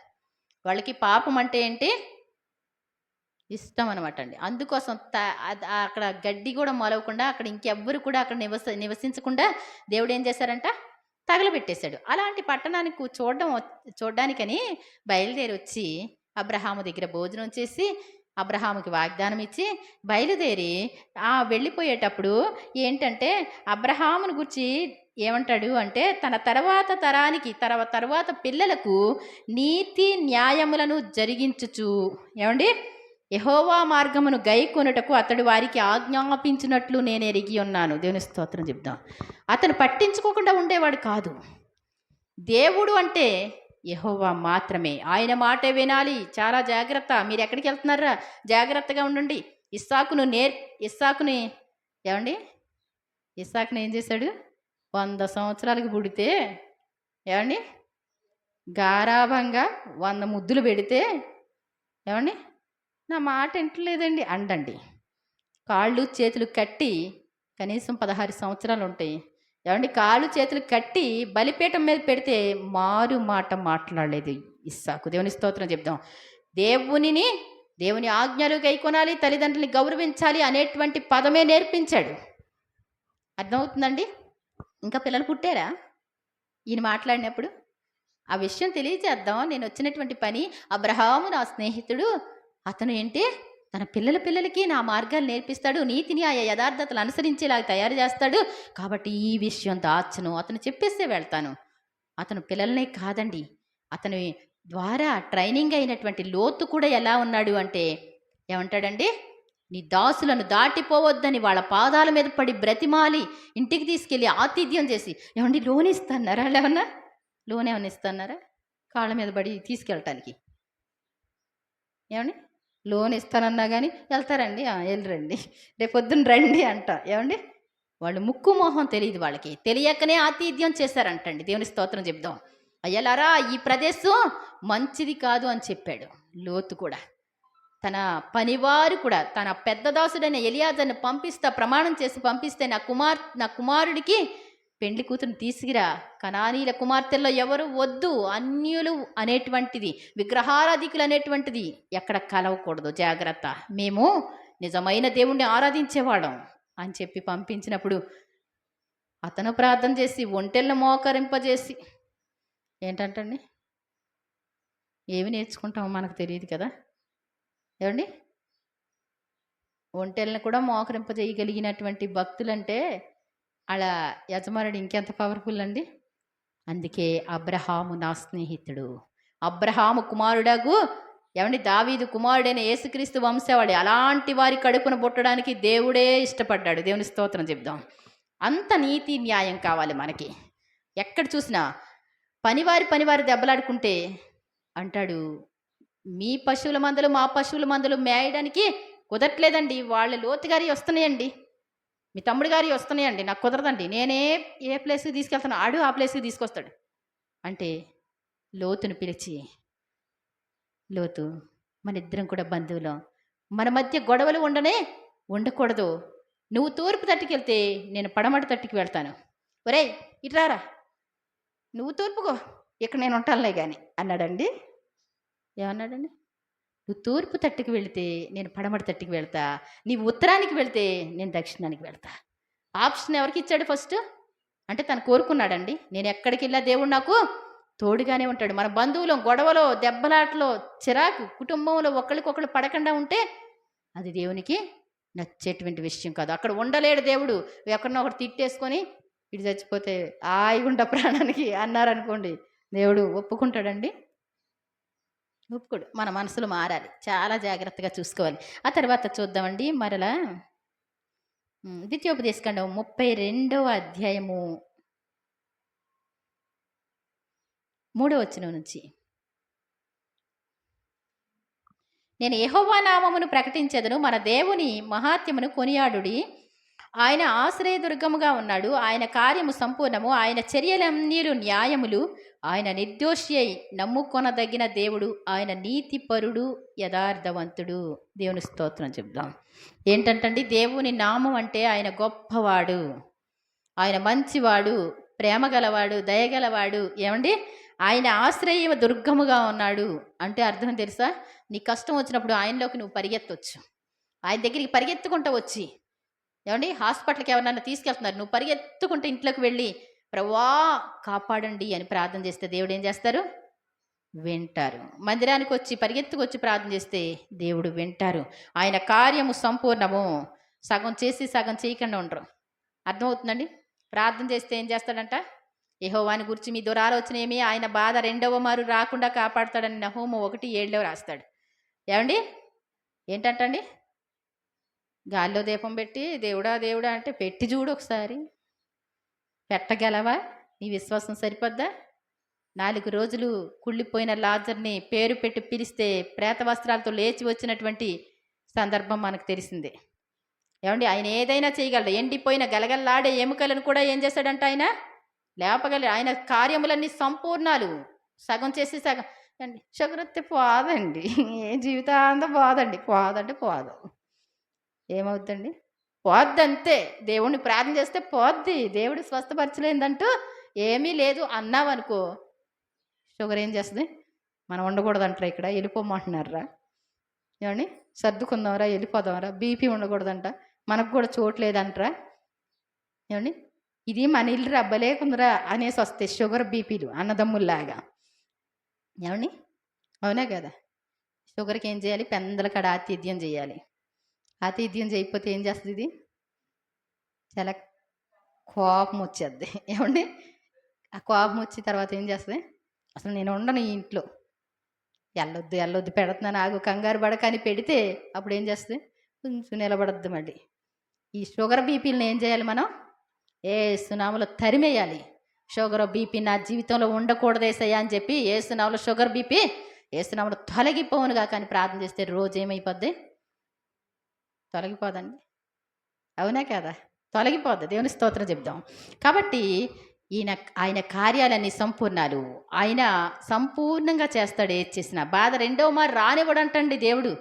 వాళ్ళకి పాపం అంటే ఏంటి? ఇష్టం అనమాట అండి. అందుకోసం అక్కడ గడ్డి కూడా మొలవకుండా, అక్కడ ఇంకెవ్వరు కూడా అక్కడ నివసించకుండా దేవుడు ఏం చేశారంట? తగలబెట్టేశాడు. అలాంటి పట్టణానికి చూడడానికని బయలుదేరి వచ్చి అబ్రహాము దగ్గర భోజనం చేసి అబ్రహాముకి వాగ్దానం ఇచ్చి బయలుదేరి వెళ్ళిపోయేటప్పుడు ఏంటంటే, అబ్రహామును గురించి ఏమంటాడు అంటే, తన తర్వాత తరానికి తర్వాత పిల్లలకు నీతి న్యాయములను జరిగించుచు, ఏమండి, యెహోవా మార్గమును గైకొనుటకు అతడు వారికి ఆజ్ఞాపించినట్లు నేను ఎరిగి ఉన్నాను. దేవుని స్తోత్రం చెప్దాం. అతను పట్టించుకోకుండా ఉండేవాడు కాదు. దేవుడు అంటే యెహోవా మాత్రమే. ఆయన మాటే వినాలి. చాలా జాగ్రత్త. మీరు ఎక్కడికి వెళ్తున్నారా? జాగ్రత్తగా ఉండండి. ఇస్సాకుని ఏమండి, ఇస్సాకుని ఏం చేశాడు? 100 సంవత్సరాలకి పుడితే, ఏమండి, గారాభంగా 100 ముద్దులు పెడితే, ఏమండి, నా మాట వింటలేదండి అండండి. కాళ్ళు చేతులు కట్టి, కనీసం 16 సంవత్సరాలు ఉంటాయి, ఏమండి, కాళ్ళు చేతులు కట్టి బలిపీఠం మీద పెడితే మారు మాట మాట్లాడలేదు ఇస్సాకు. దేవుని స్తోత్రం చెప్దాం. దేవుని ఆజ్ఞలు గైకొనాలి, తల్లిదండ్రులని గౌరవించాలి అనేటువంటి పదమే నేర్పించాడు. అర్థమవుతుందండి? ఇంకా పిల్లలు పుట్టారా ఈయన మాట్లాడినప్పుడు? ఆ విషయం తెలియజేద్దాం. నేను వచ్చినటువంటి పని, అబ్రహాము నా స్నేహితుడు, అతను ఏంటి, తన పిల్లలకి నా మార్గాలు నేర్పిస్తాడు, నీతిని ఆ యథార్థతలు అనుసరించేలాగా తయారు చేస్తాడు, కాబట్టి ఈ విషయం దాచను, అతను చెప్పేస్తే వెళ్తాను. అతను పిల్లలనే కాదండి, అతని ద్వారా ట్రైనింగ్ అయినటువంటి లోతు కూడా ఎలా ఉన్నాడు అంటే, ఏమంటాడండి, నీ దాసులను దాటిపోవద్దని వాళ్ళ పాదాల మీద పడి బ్రతిమాలి ఇంటికి తీసుకెళ్ళి ఆతిథ్యం చేసి, ఏమండి లోన్ ఇస్తున్నారా? లేవన్నా లోన్ ఏమన్నా ఇస్తున్నారా? కాళ్ళ మీద పడి తీసుకెళ్ళటానికి ఏమండి లోన్ ఇస్తానన్నా కానీ వెళ్తారండి, వెళ్ళరండి, రేపు పొద్దున్న రండి అంట. ఏమండి వాళ్ళు ముక్కు మోహం తెలియదు, వాళ్ళకి తెలియకనే ఆతిథ్యం చేశారంటండి. దేవుని స్తోత్రం చెప్దాం. అయ్యలారా, ఈ ప్రదేశం మంచిది కాదు అని చెప్పాడు లోతు కూడా. తన పనివారు కూడా తన పెద్ద దాసుడైన ఎలియాజర్ని ప్రమాణం చేసి పంపిస్తే, నా కుమారుడికి పెండ్లి కూతురు తీసుకురా, కనానీల కుమార్తెల్లో ఎవరు వద్దు, అన్యులు అనేటువంటిది, విగ్రహారాధికులు అనేటువంటిది ఎక్కడ కలవకూడదు, జాగ్రత్త, మేము నిజమైన దేవుణ్ణి ఆరాధించేవాళ్ళం అని చెప్పి పంపించినప్పుడు అతను ప్రార్థన చేసి ఒంటెలను మోకరింపజేసి, ఏంటంటండి ఏమి నేర్చుకుంటామో మనకు తెలియదు కదా. ఏమండి ఒంటెలను కూడా మోకరింపజేయగలిగినటువంటి భక్తులంటే అలా యజమానుడు ఇంకెంత పవర్ఫుల్ అండి. అందుకే అబ్రహాము నా స్నేహితుడు, అబ్రహాము కుమారుడగు ఏమండి దావీదు కుమారుడైన యేసుక్రీస్తు వంశవాడి, అలాంటి వారి కడుపున పుట్టడానికి దేవుడే ఇష్టపడ్డాడు. దేవుని స్తోత్రం చెప్దాం. అంత నీతి న్యాయం కావాలి మనకి. ఎక్కడ చూసినా పనివారి దెబ్బలాడుకుంటే అంటాడు, మీ పశువుల మందలు మా పశువుల మందలు మేయడానికి కుదరట్లేదండి, వాళ్ళ లోతు గారి వస్తున్నాయండి, మీ తమ్ముడు గారి వస్తున్నాయండి, నాకు కుదరదండి, నేనే ఏ ప్లేస్కి తీసుకెళ్తాను, ఆడు ఆ ప్లేస్కి తీసుకొస్తాడు అంటే లోతును పిలిచి, లోతు మన ఇద్దరం కూడా బంధువులం, మన మధ్య గొడవలు ఉండకూడదు, నువ్వు తూర్పు తట్టుకు వెళ్తే నేను పడమటి తట్టుకు వెళ్తాను, ఒరే ఇట్రారా, నువ్వు తూర్పుకో, ఇక్కడ నేను ఉంటానులే కానీ అన్నాడండి. ఏమన్నాడండి? నువ్వు తూర్పు తట్టుకు వెళితే నేను పడమటి తట్టుకు వెళ్తా, నీవు ఉత్తరానికి వెళ్తే నేను దక్షిణానికి వెళ్తా. ఆప్షన్ ఎవరికి ఇచ్చాడు ఫస్ట్ అంటే తను కోరుకున్నాడండి. నేను ఎక్కడికి వెళ్ళా దేవుడు నాకు తోడుగానే ఉంటాడు. మన బంధువులు గొడవలో దెబ్బలాటలో చిరాకు కుటుంబంలో ఒకరికొకరు పడకుండా ఉంటే అది దేవునికి నచ్చేటువంటి విషయం కాదు. అక్కడ ఉండలేడు దేవుడు. ఎక్కడన్నా ఒకటి తిట్టేసుకొని ఇటు చచ్చిపోతే ఆయిగుంట ప్రాణానికి అన్నారనుకోండి, దేవుడు ఒప్పుకుంటాడండి? ఒప్పుకోడు. మన మనసులు మారాలి, చాలా జాగ్రత్తగా చూసుకోవాలి. ఆ తర్వాత చూద్దామండి మరలా ద్వితీయోపదేశకాండం 32వ అధ్యాయము 3వ వచనం నుంచి, నేను యెహోవా నామమును ప్రకటించెదను, మన దేవుని మహాత్యమును కొనియాడుడి, ఆయన ఆశ్రయదుర్గముగా ఉన్నాడు, ఆయన కార్యము సంపూర్ణము, ఆయన చర్యలన్నీలు న్యాయములు, ఆయన నిర్దోషి అయి నమ్ముకొనదగిన దేవుడు, ఆయన నీతిపరుడు యథార్థవంతుడు. దేవుని స్తోత్రం చెప్దాం. ఏంటంటండి దేవుని నామం అంటే ఆయన గొప్పవాడు, ఆయన మంచివాడు, ప్రేమ గలవాడు, దయగలవాడు. ఏమండి ఆయన ఆశ్రయ దుర్గముగా ఉన్నాడు అంటే అర్థం తెలుసా? నీ కష్టం వచ్చినప్పుడు ఆయనలోకి నువ్వు పరిగెత్తవచ్చు, ఆయన దగ్గరికి పరిగెత్తుకుంటూ వచ్చి, ఏమండి హాస్పిటల్కి ఎవరన్నా తీసుకెళ్తున్నారు, నువ్వు పరిగెత్తుకుంటూ ఇంట్లోకి వెళ్ళి ప్రభువా కాపాడండి అని ప్రార్థన చేస్తే దేవుడు ఏం చేస్తారు? వింటారు. మందిరానికి వచ్చి పరిగెత్తుకొచ్చి ప్రార్థన చేస్తే దేవుడు వింటారు. ఆయన కార్యము సంపూర్ణము, సగం చేసి సగం చేయకుండా ఉండరు. అర్థమవుతుందండి? ప్రార్థన చేస్తే ఏం చేస్తాడంట? యెహోవాని గురించి మీ దురాలోచన ఏమి, ఆయన బాధ రెండవ మారు రాకుండా కాపాడుతాడని నహూము 1:7 రాస్తాడు. ఏమండి ఏంటంటండి? గాల్లో దీపం పెట్టి దేవుడా దేవుడా అంటే పెట్టి చూడు ఒకసారి, పెట్టగలవా? నీ విశ్వాసం సరిపోద్దా? 4 రోజులు కుళ్ళిపోయిన లాజర్ని పేరు పెట్టి పిలిస్తే ప్రేత వస్త్రాలతో లేచి వచ్చినటువంటి సందర్భం మనకు తెలిసిందే. ఏమండి ఆయన ఏదైనా చేయగలడు. ఎండిపోయిన గలగల్లాడే ఎముకలను కూడా ఏం చేశాడంట? ఆయన లేపగలడు. ఆయన కార్యములన్నీ సంపూర్ణాలు. సగం చేసి సగం అండి శుక్రత్తి పోదండి, ఏ జీవితాంతం పోదండి, పోదంటే పోదు. ఏమవుద్దండి? పోద్దంతే. దేవుణ్ణి ప్రార్థన చేస్తే పోద్ది. దేవుడు స్వస్థపరచలేదంటూ ఏమీ లేదు అన్నావనుకో, షుగర్ ఏం చేస్తుంది? మనం ఉండకూడదంటారా, ఇక్కడ వెళ్ళిపోమంటున్నారా? ఏమండి సర్దుకుందాంరా, వెళ్ళిపోదాంరా, బీపీ ఉండకూడదంట, మనకు కూడా చోట్లేదంటరా. ఏమండి ఇది మన ఇల్లు రబ్బలేకుందరా అనేసి వస్తాయి షుగర్ బీపీలు అన్నదమ్ముల్లాగా. ఏమండి అవునా కదా? షుగర్కి ఏం చేయాలి? పెందల కాడ ఆతిథ్యం చేయాలి. ఆతిథ్యం చేయకపోతే ఏం చేస్తుంది? ఇది చాలా కోపం వచ్చేద్ది. ఏమండి ఆ కోపం వచ్చి తర్వాత ఏం చేస్తుంది? అసలు నేను ఉండను ఈ ఇంట్లో, వెళ్ళొద్దు పెడుతున్నాను ఆగు, కంగారు పడకని పెడితే అప్పుడు ఏం చేస్తుంది? కొంచెం నిలబడద్దు మళ్ళీ. ఈ షుగర్ బీపీలని ఏం చేయాలి మనం? ఏసునామములో తరిమేయాలి. షుగర్ బీపీ నా జీవితంలో ఉండకూడదేసయ్యా అని చెప్పి ఏసునామములో షుగర్ బీపీ ఏసునామములో తొలగిపోవునుగా కానీ ప్రార్థన చేస్తే రోజు ఏమైపోద్ది? తొలగిపోదండి. అవునా కదా? తొలగిపోద్ది. దేవుని స్తోత్రం చెప్దాం. కాబట్టి ఆయన కార్యాలన్నీ సంపూర్ణాలు. ఆయన సంపూర్ణంగా చేస్తాడు. ఏది చేసినా బాధ రెండో మారు రానివ్వడంటండి దేవుడు.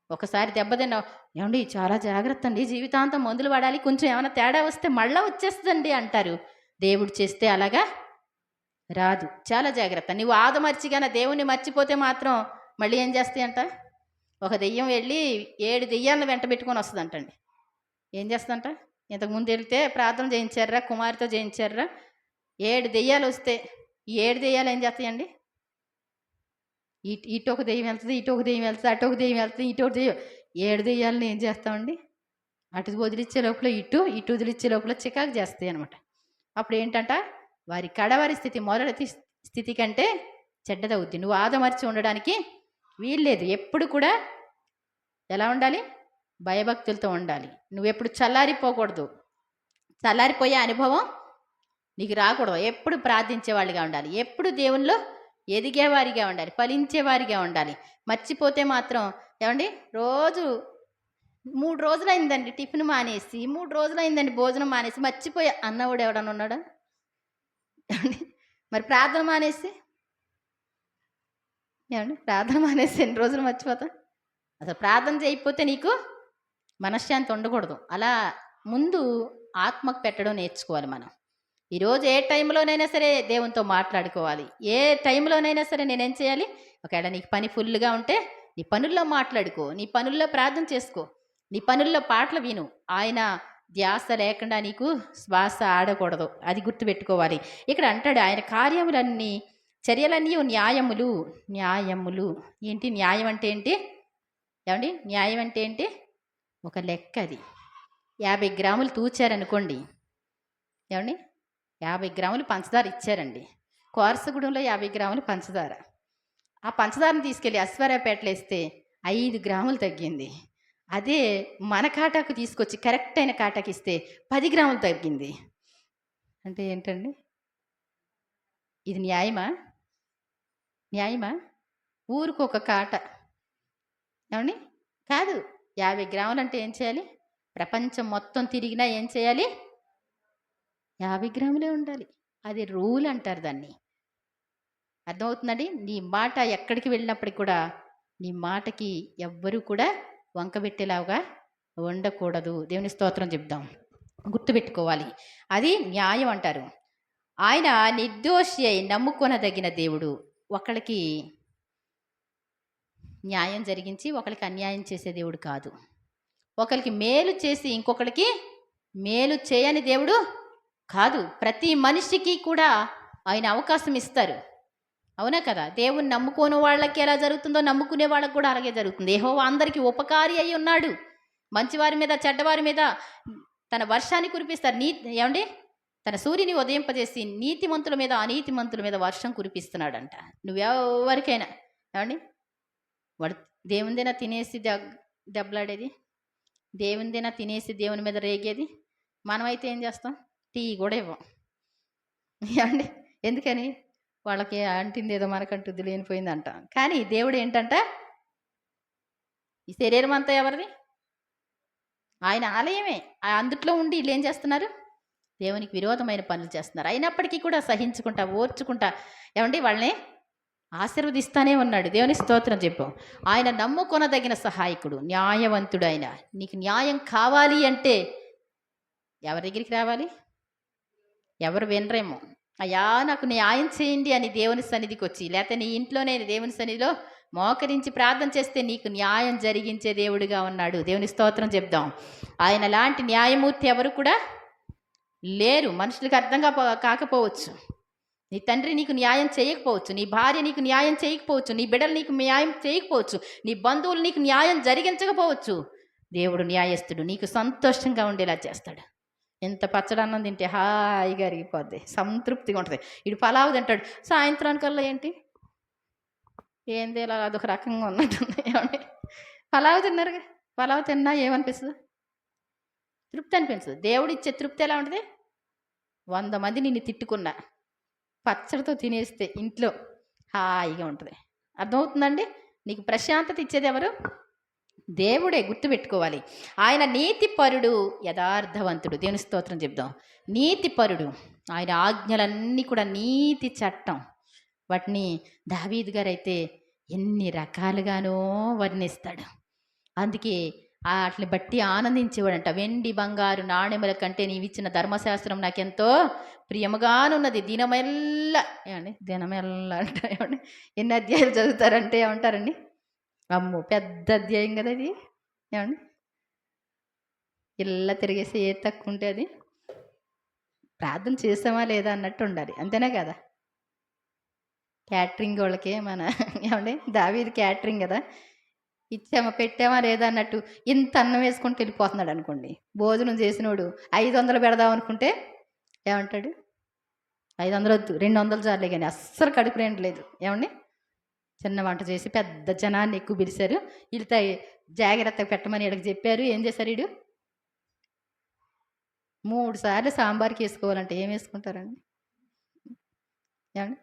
ఒకసారి దెబ్బతిన్నా, ఏమండి చాలా జాగ్రత్త అండి, జీవితాంతం మందులు వాడాలి, కొంచెం ఏమైనా తేడా వస్తే మళ్ళా వచ్చేస్తుందండి అంటారు. దేవుడు చేస్తే అలాగా రాదు. చాలా జాగ్రత్త. నువ్వు ఆదమర్చిగానే దేవుణ్ణి మర్చిపోతే మాత్రం మళ్ళీ ఏం చేస్తాయంట? ఒక దెయ్యం వెళ్ళి 7 దెయ్యాలను వెంట పెట్టుకొని వస్తుందంటండి. ఏం చేస్తుందంట? ఇంతకుముందు వెళ్తే ప్రార్థన చేయించారా, కుమారితో చేయించారా, 7 దెయ్యాలు వస్తే ఈ 7 దెయ్యాలు ఏం చేస్తాయండి? ఇటు ఒక దెయ్యం వెళ్తుంది, ఇటు ఒక దెయ్యం వెళ్తుంది, అటు ఒక దెయ్యం వెళ్తుంది, ఇటు ఒక దెయ్యం. 7 దెయ్యాలని ఏం చేస్తామండి? అటు వదిలిచ్చే లోపల ఇటు వదిలిచ్చే లోపల చికాకు చేస్తాయి అనమాట. అప్పుడు ఏంటంట? వారి కడవారి స్థితి మొదటి స్థితి కంటే చెడ్డదవుద్ది. నువ్వు ఆదమర్చి ఉండడానికి వీల్లేదు. ఎప్పుడు కూడా ఎలా ఉండాలి? భయభక్తులతో ఉండాలి. నువ్వెప్పుడు చల్లారిపోకూడదు. చల్లారిపోయే అనుభవం నీకు రాకూడదు. ఎప్పుడు ప్రార్థించేవాళ్ళుగా ఉండాలి. ఎప్పుడు దేవుల్లో ఎదిగేవారిగా ఉండాలి. ఫలించేవారిగా ఉండాలి. మర్చిపోతే మాత్రం ఏమండి, రోజు 3 రోజులైందండి టిఫిన్ మానేసి, 3 రోజులైందండి భోజనం మానేసి మర్చిపోయా అన్నవాడు ఎవడన్నా ఉన్నాడా? ఏమండి, మరి ప్రార్థన మానేసి, ఏమండి ప్రార్థన మానేసి ఎన్ని రోజులు మర్చిపోతా? అసలు ప్రార్థన చేయకపోతే నీకు మనశ్శాంతి ఉండకూడదు. అలా ముందు ఆత్మకు పెట్టడం నేర్చుకోవాలి మనం. ఈరోజు ఏ టైంలోనైనా సరే దేవునితో మాట్లాడుకోవాలి. ఏ టైంలోనైనా సరే నేనేం చేయాలి? ఒకవేళ నీకు పని ఫుల్గా ఉంటే నీ పనుల్లో మాట్లాడుకో, నీ పనుల్లో ప్రార్థన చేసుకో, నీ పనుల్లో పాటలు విను. ఆయన ధ్యాస లేకుండా నీకు శ్వాస ఆడకూడదు. అది గుర్తుపెట్టుకోవాలి. ఇక్కడ అంటాడు ఆయన కార్యములన్నీ చర్యలన్నీ న్యాయములు. న్యాయములు ఏంటి? న్యాయం అంటే ఏంటి? ఏమండి, న్యాయం అంటే ఏంటి? ఒక లెక్క. అది 50 గ్రాములు తూచారనుకోండి, ఏమండి 50 గ్రాములు పంచదార ఇచ్చారండి. కోరసగూడెంలో 50 గ్రాములు పంచదార. ఆ పంచదారను తీసుకెళ్ళి అశ్వారావుపేటలో వేస్తే 5 గ్రాములు తగ్గింది. అదే మన కాటాకు తీసుకొచ్చి కరెక్ట్ అయిన కాటాకి ఇస్తే 10 గ్రాములు తగ్గింది. అంటే ఏంటండి? ఇది న్యాయమా? న్యాయమా? ఊరికొక కాట, ఏమండి? కాదు. 50 గ్రాములు అంటే ఏం చేయాలి? ప్రపంచం మొత్తం తిరిగినా ఏం చేయాలి? 50 గ్రాములే ఉండాలి. అది రూల్ అంటారు దాన్ని. అర్థమవుతుందండి? నీ మాట ఎక్కడికి వెళ్ళినప్పటికి కూడా నీ మాటకి ఎవ్వరూ కూడా వంకబెట్టేలాగా ఉండకూడదు. దేవుని స్తోత్రం చెప్దాం. గుర్తుపెట్టుకోవాలి. అది న్యాయం అంటారు. ఆయన నిర్దోషి అయి నమ్ముకొనదగిన దేవుడు. ఒకళ్ళకి న్యాయం జరిగించి ఒకరికి అన్యాయం చేసే దేవుడు కాదు. ఒకరికి మేలు చేసి ఇంకొకరికి మేలు చేయని దేవుడు కాదు. ప్రతి మనిషికి కూడా ఆయన అవకాశం ఇస్తారు. అవునా కదా? దేవుని నమ్ముకోని వాళ్ళకి ఎలా జరుగుతుందో నమ్ముకునే వాళ్ళకి కూడా అలాగే జరుగుతుంది. యెహోవా అందరికీ ఉపకారి అయి ఉన్నాడు. మంచివారి మీద చెడ్డవారి మీద తన వర్షాన్ని కురిపిస్తారు. ఏమండి, తన సూర్యుని ఉదయింపజేసి నీతిమంతుల మీద అనీతిమంతుల మీద వర్షం కురిపిస్తున్నాడంట. నువ్వెవరికైనా ఏమండి, వాడు దేవునిదేనా తినేసి దెబ్బలాడేది? దేవునిదేనా తినేసి దేవుని మీద రేగేది? మనమైతే ఏం చేస్తాం? టీ కూడా ఇవ్వం. ఏమండి, ఎందుకని? వాళ్ళకి అంటింది ఏదో మనకంటుంది లేనిపోయింది అంటాం. కానీ దేవుడు ఏంటంట? ఈ శరీరం అంతా ఎవరిది? ఆయన ఆలయమే. అందుట్లో ఉండి వీళ్ళు ఏం చేస్తున్నారు? దేవునికి విరోధమైన పనులు చేస్తున్నారు. అయినప్పటికీ కూడా సహించుకుంటా, ఓర్చుకుంటా, ఏమండి వాళ్ళని ఆశీర్వదిస్తానే ఉన్నాడు. దేవుని స్తోత్రం చెప్పాం. ఆయన నమ్ముకొనదగిన సహాయకుడు, న్యాయవంతుడు. ఆయన నీకు న్యాయం కావాలి అంటే ఎవరి దగ్గరికి రావాలి? ఎవరు వినరేమో. అయ్యా నాకు న్యాయం చేయండి అని దేవుని సన్నిధికి వచ్చి, లేకపోతే నీ ఇంట్లోనే దేవుని సన్నిధిలో మోకరించి ప్రార్థన చేస్తే నీకు న్యాయం జరిగించే దేవుడిగా ఉన్నాడు. దేవుని స్తోత్రం చెప్దాం. ఆయన లాంటి న్యాయమూర్తి ఎవరు కూడా లేరు. మనుషులకు అర్థంగా కాకపోవచ్చు. నీ తండ్రి నీకు న్యాయం చేయకపోవచ్చు, నీ భార్య నీకు న్యాయం చేయకపోవచ్చు, నీ బిడ్డలు నీకు న్యాయం చేయకపోవచ్చు, నీ బంధువులు నీకు న్యాయం జరిగించకపోవచ్చు. దేవుడు న్యాయస్తుడు. నీకు సంతోషంగా ఉండేలా చేస్తాడు. ఎంత పచ్చడన్నం తింటే హాయిగా అరిగిపోద్ది, సంతృప్తిగా ఉంటుంది. ఇటు పలావు తింటాడు, సాయంత్రానికల్లా ఏంటి ఏంది ఇలా అదొక రకంగా ఉన్నట్టుంది. ఏమండి, పలావు తిన్నారుగా, పలావ్ తిన్నా ఏమనిపిస్తుంది? తృప్తి అనిపించదు. దేవుడిచ్చే తృప్తి ఎలా ఉంటది? 100 మంది నిన్ను తిట్టుకున్నా, పచ్చడితో తినేస్తే ఇంట్లో హాయిగా ఉంటది. అర్థమవుతుందండి? నీకు ప్రశాంతత ఇచ్చేది ఎవరు? దేవుడే. గుర్తుపెట్టుకోవాలి. ఆయన నీతిపరుడు, యథార్థవంతుడు. దేవుని స్తోత్రం చెప్దాం. నీతిపరుడు. ఆయన ఆజ్ఞలన్నీ కూడా నీతి చట్టం. వాటిని దావీదు గారైతే ఎన్ని రకాలుగానో వర్ణిస్తాడు. అందుకే వాటిని బట్టి ఆనందించేవాడంట. వెండి బంగారు నాణెముల కంటే నీవిచ్చిన ధర్మశాస్త్రం నాకెంతో ప్రియముగానున్నది. దినమెల్లా ఏమండి, దినమెల్లా అంట ఏమండి, ఎన్ని అధ్యాయాలు చదువుతారంటే ఏమంటారండి? అమ్మో, పెద్ద అధ్యాయం కదా అది. ఏమండి, ఇలా తిరిగేసి ఏ తక్కువ ఉంటే అది ప్రార్థన చేసామా లేదా అన్నట్టు ఉండాలి. అంతేనా కదా? క్యాటరింగ్ వాళ్ళకే మన ఏమండి, దావీదు క్యాటరింగ్ కదా, ఇచ్చామా పెట్టామా లేదా అన్నట్టు ఇంత అన్నం వేసుకుంటూ వెళ్ళిపోతున్నాడు అనుకోండి. భోజనం చేసినోడు 500 పెడదాం అనుకుంటే ఏమంటాడు? 500 వద్దు, 200 చాలే, కానీ అస్సలు కడుపు నిండలేదు. ఏమండి, చిన్న వంట చేసి పెద్ద జనాన్ని ఎక్కువ పిలిచారు. వీళ్ళతో జాగ్రత్తగా పెట్టమని వీళ్ళకి చెప్పారు. ఏం చేశారు? వీడు 3 సార్లు సాంబార్కి వేసుకోవాలంటే ఏం వేసుకుంటారండి? ఏమండి,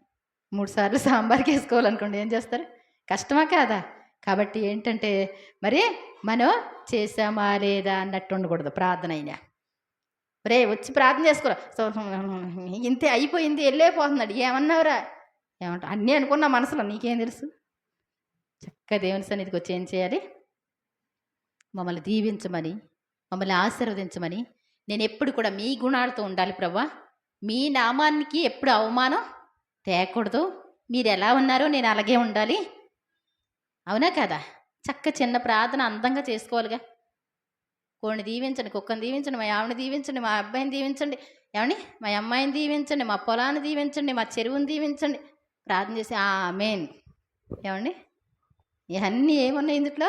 3 సార్లు సాంబార్కి వేసుకోవాలనుకోండి ఏం చేస్తారు? కష్టమా కాదా? కాబట్టి ఏంటంటే మరి మనం చేసామా లేదా అన్నట్టు ఉండకూడదు. ప్రార్థన అయినా రే వచ్చి ప్రార్థన చేసుకోరా, ఇంతే అయిపోయింది, వెళ్ళిపోతున్నాడు, ఏమన్నావురా, ఏమంటా అన్నీ అనుకున్నా మనసులో, నీకేం తెలుసు? చక్కగా దేవుని సన్నిధికి వచ్చి ఏం చేయాలి? మమ్మల్ని దీవించమని, మమ్మల్ని ఆశీర్వదించమని, నేను ఎప్పుడు కూడా మీ గుణాలతో ఉండాలి ప్రభా, మీ నామానికి ఎప్పుడు అవమానం తేకూడదు, మీరు ఎలా ఉన్నారో నేను అలాగే ఉండాలి. అవునా కదా? చక్క చిన్న ప్రార్థన అందంగా చేసుకోవాలిగా. కోడిని దీవించండి, కుక్కని దీవించండి, మా ఆవిడని దీవించండి, మా అబ్బాయిని దీవించండి, ఏమండి మా అమ్మాయిని దీవించండి, మా పొలాన్ని దీవించండి, మా చెరువుని దీవించండి, ప్రార్థన చేసి ఆమేన్. ఏమండి, ఇవన్నీ ఏమున్నాయి ఇందులో?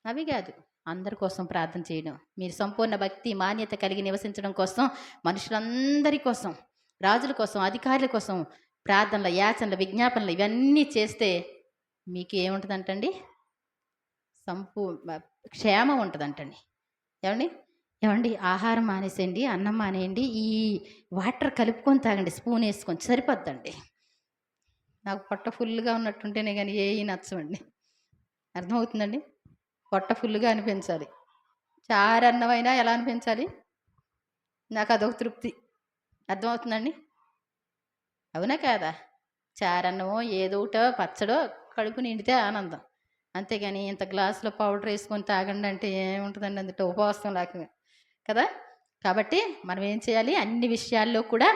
అవి కాదు, అందరి కోసం ప్రార్థన చేయడం, మీరు సంపూర్ణ భక్తి మాన్యత కలిగి నివసించడం కోసం, మనుషులందరి కోసం, రాజుల కోసం, అధికారుల కోసం ప్రార్థనలు, యాచనలు, విజ్ఞాపనలు ఇవన్నీ చేస్తే మీకు ఏముంటుందంటండి? క్షేమం ఉంటుందంటండి. ఏమండి, ఏమండి ఆహారం మానేసేయండి, అన్నం మానేయండి, ఈ వాటర్ కలుపుకొని తాగండి, స్పూన్ వేసుకొని సరిపోద్దండి. నాకు పొట్ట ఫుల్గా ఉన్నట్టుంటేనే కానీ నచ్చవండి. అర్థమవుతుందండి? పొట్ట ఫుల్గా అనిపించాలి. చారన్నమైనా ఎలా అనిపించాలి? నాకు అదొక తృప్తి. అర్థమవుతుందండి? అవునా కాదా? చారన్నమో ఏదో ఒకటో పచ్చడో కడుపు నిండితే ఆనందం. అంతేగాని ఇంత గ్లాసులో పౌడర్ వేసుకొని తాగండి అంటే ఏముంటుందండి? అందులో ఉపవాసం లేక కదా. కాబట్టి మనం ఏం చేయాలి? అన్ని విషయాల్లో కూడా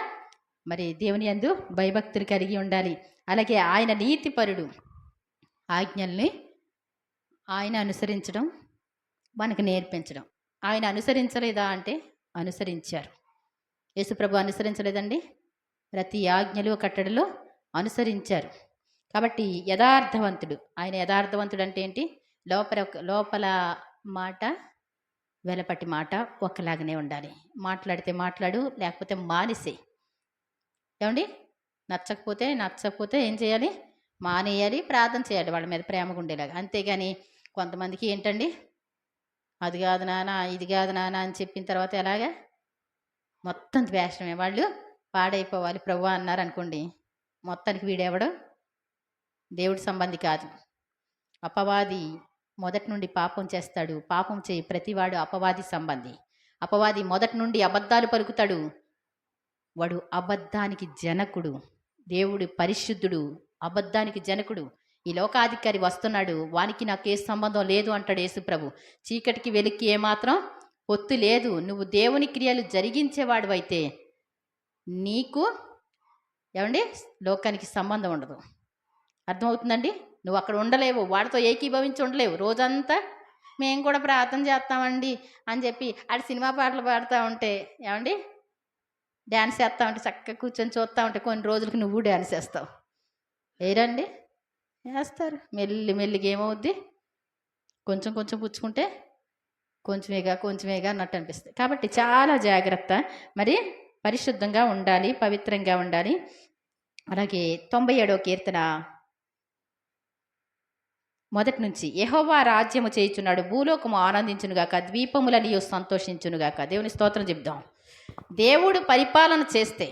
మరి దేవుని యందు భయభక్తులు కలిగి ఉండాలి. అలాగే ఆయన నీతిపరుడు. ఆజ్ఞల్ని ఆయన అనుసరించడం మనకు నేర్పించడం. ఆయన అనుసరించలేదా అంటే అనుసరించారు. యేసుప్రభు అనుసరించలేదండి? ప్రతి ఆజ్ఞలు కట్టడలో అనుసరించారు. కాబట్టి యథార్థవంతుడు. ఆయన యథార్థవంతుడు అంటే ఏంటి? లోపల మాట వెలపటి మాట ఒకలాగానే ఉండాలి. మాట్లాడితే మాట్లాడు, లేకపోతే మానేసే. ఏమండి, నచ్చకపోతే ఏం చేయాలి? మానేయాలి, ప్రార్థన చేయాలి వాళ్ళ మీద ప్రేమగా ఉండేలాగా. అంతేగాని కొంతమందికి ఏంటండి, అది కాదు నాన్న, ఇది కాదు నాన్న అని చెప్పిన తర్వాత ఎలాగా? మొత్తం ద్వేషమే. వాళ్ళు పాడైపోవాలి ప్రభువా అన్నారు అనుకోండి, మొత్తానికి వీడెవడో దేవుడి సంబంధి కాదు. అపవాది మొదటి నుండి పాపం చేస్తాడు. పాపం చేయి ప్రతివాడు అపవాది సంబంధి. అపవాది మొదటి నుండి అబద్ధాలు పలుకుతాడు. వాడు అబద్ధానికి జనకుడు. దేవుడు పరిశుద్ధుడు, అబద్ధానికి జనకుడు. ఈ లోకాధికారి వస్తున్నాడు, వానికి నాకే సంబంధం లేదు అంటాడు యేసుప్రభు. చీకటికి వెలికి ఏమాత్రం పొత్తు లేదు. నువ్వు దేవుని క్రియలు జరిగించేవాడు అయితే నీకు ఏమండి లోకానికి సంబంధం ఉండదు. అర్థమవుతుందండి? నువ్వు అక్కడ ఉండలేవు, వాడితో ఏకీభవించి ఉండలేవు. రోజంతా మేము కూడా ప్రార్థన చేస్తామండి అని చెప్పి ఆడ సినిమా పాటలు పాడుతూ ఉంటే, ఏమండి డ్యాన్స్ చేస్తూ ఉంటే, చక్కగా కూర్చొని చూస్తూ ఉంటే కొన్ని రోజులకి నువ్వు డ్యాన్స్ చేస్తావు. ఏరండి వేస్తారు. మెల్లిగా ఏమవుద్ది? కొంచెం పుచ్చుకుంటే కొంచెమేగా అన్నట్టు అనిపిస్తుంది. కాబట్టి చాలా జాగ్రత్త. మరి పరిశుద్ధంగా ఉండాలి, పవిత్రంగా ఉండాలి. అలాగే 97వ కీర్తన మొదటి నుంచి యెహోవా రాజ్యము చేయుచున్నాడు, భూలోకము ఆనందించునుగాక, ద్వీపములనియు సంతోషించునుగాక. దేవుని స్తోత్రం చెప్దాం. దేవుడు పరిపాలన చేస్తే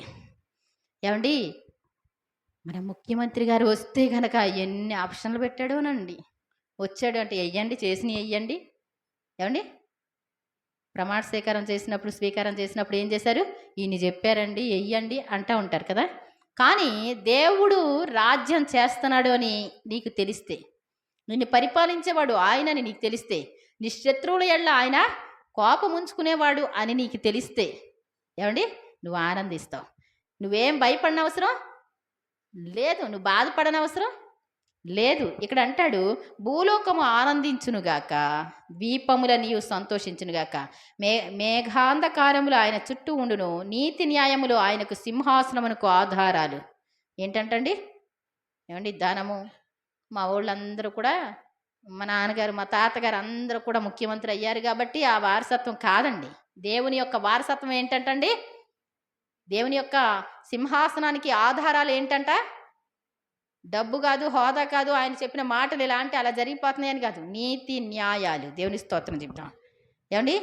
ఏమండి, మన ముఖ్యమంత్రి గారు వస్తే కనుక ఎన్ని ఆప్షన్లు పెట్టాడోనండి. వచ్చాడు అంటే వెయ్యండి, చేసినవి వెయ్యండి. ఏమండి, ప్రమాణ స్వీకారం చేసినప్పుడు ఏం చేశారు? ఈయన చెప్పారండి వెయ్యండి అంటూ ఉంటారు కదా. కానీ దేవుడు రాజ్యం చేస్తున్నాడు అని నీకు తెలిస్తే, నిన్ను పరిపాలించేవాడు ఆయనని నీకు తెలిస్తే, నీ శత్రువుల ఎడల ఆయన కోపం ఉంచుకునేవాడు అని నీకు తెలిస్తే, ఏమండి, నువ్వు ఆనందిస్తావు. నువ్వేం భయపడనవసరం లేదు, నువ్వు బాధపడనవసరం లేదు. ఇక్కడ అంటాడు, భూలోకము ఆనందించునుగాక, ద్వీపముల నీవు సంతోషించునుగాక. మేఘాంధకారములు ఆయన చుట్టూ ఉండును, నీతి న్యాయములు ఆయనకు సింహాసనమునకు ఆధారాలు. ఏంటంటండి, ఏమండి, ధనము. మా ఊళ్ళందరూ కూడా, మా నాన్నగారు మా తాతగారు అందరూ కూడా ముఖ్యమంత్రి అయ్యారు కాబట్టి ఆ వారసత్వం కాదండి. దేవుని యొక్క వారసత్వం ఏంటంటండి, దేవుని యొక్క సింహాసనానికి ఆధారాలు ఏంటంట? డబ్బు కాదు, హోదా కాదు, ఆయన చెప్పిన మాటలు ఇలాంటి అలా జరిగిపోతున్నాయని కాదు, నీతి న్యాయాలు. దేవుని స్తోత్రం చెప్తాం. ఏమండి,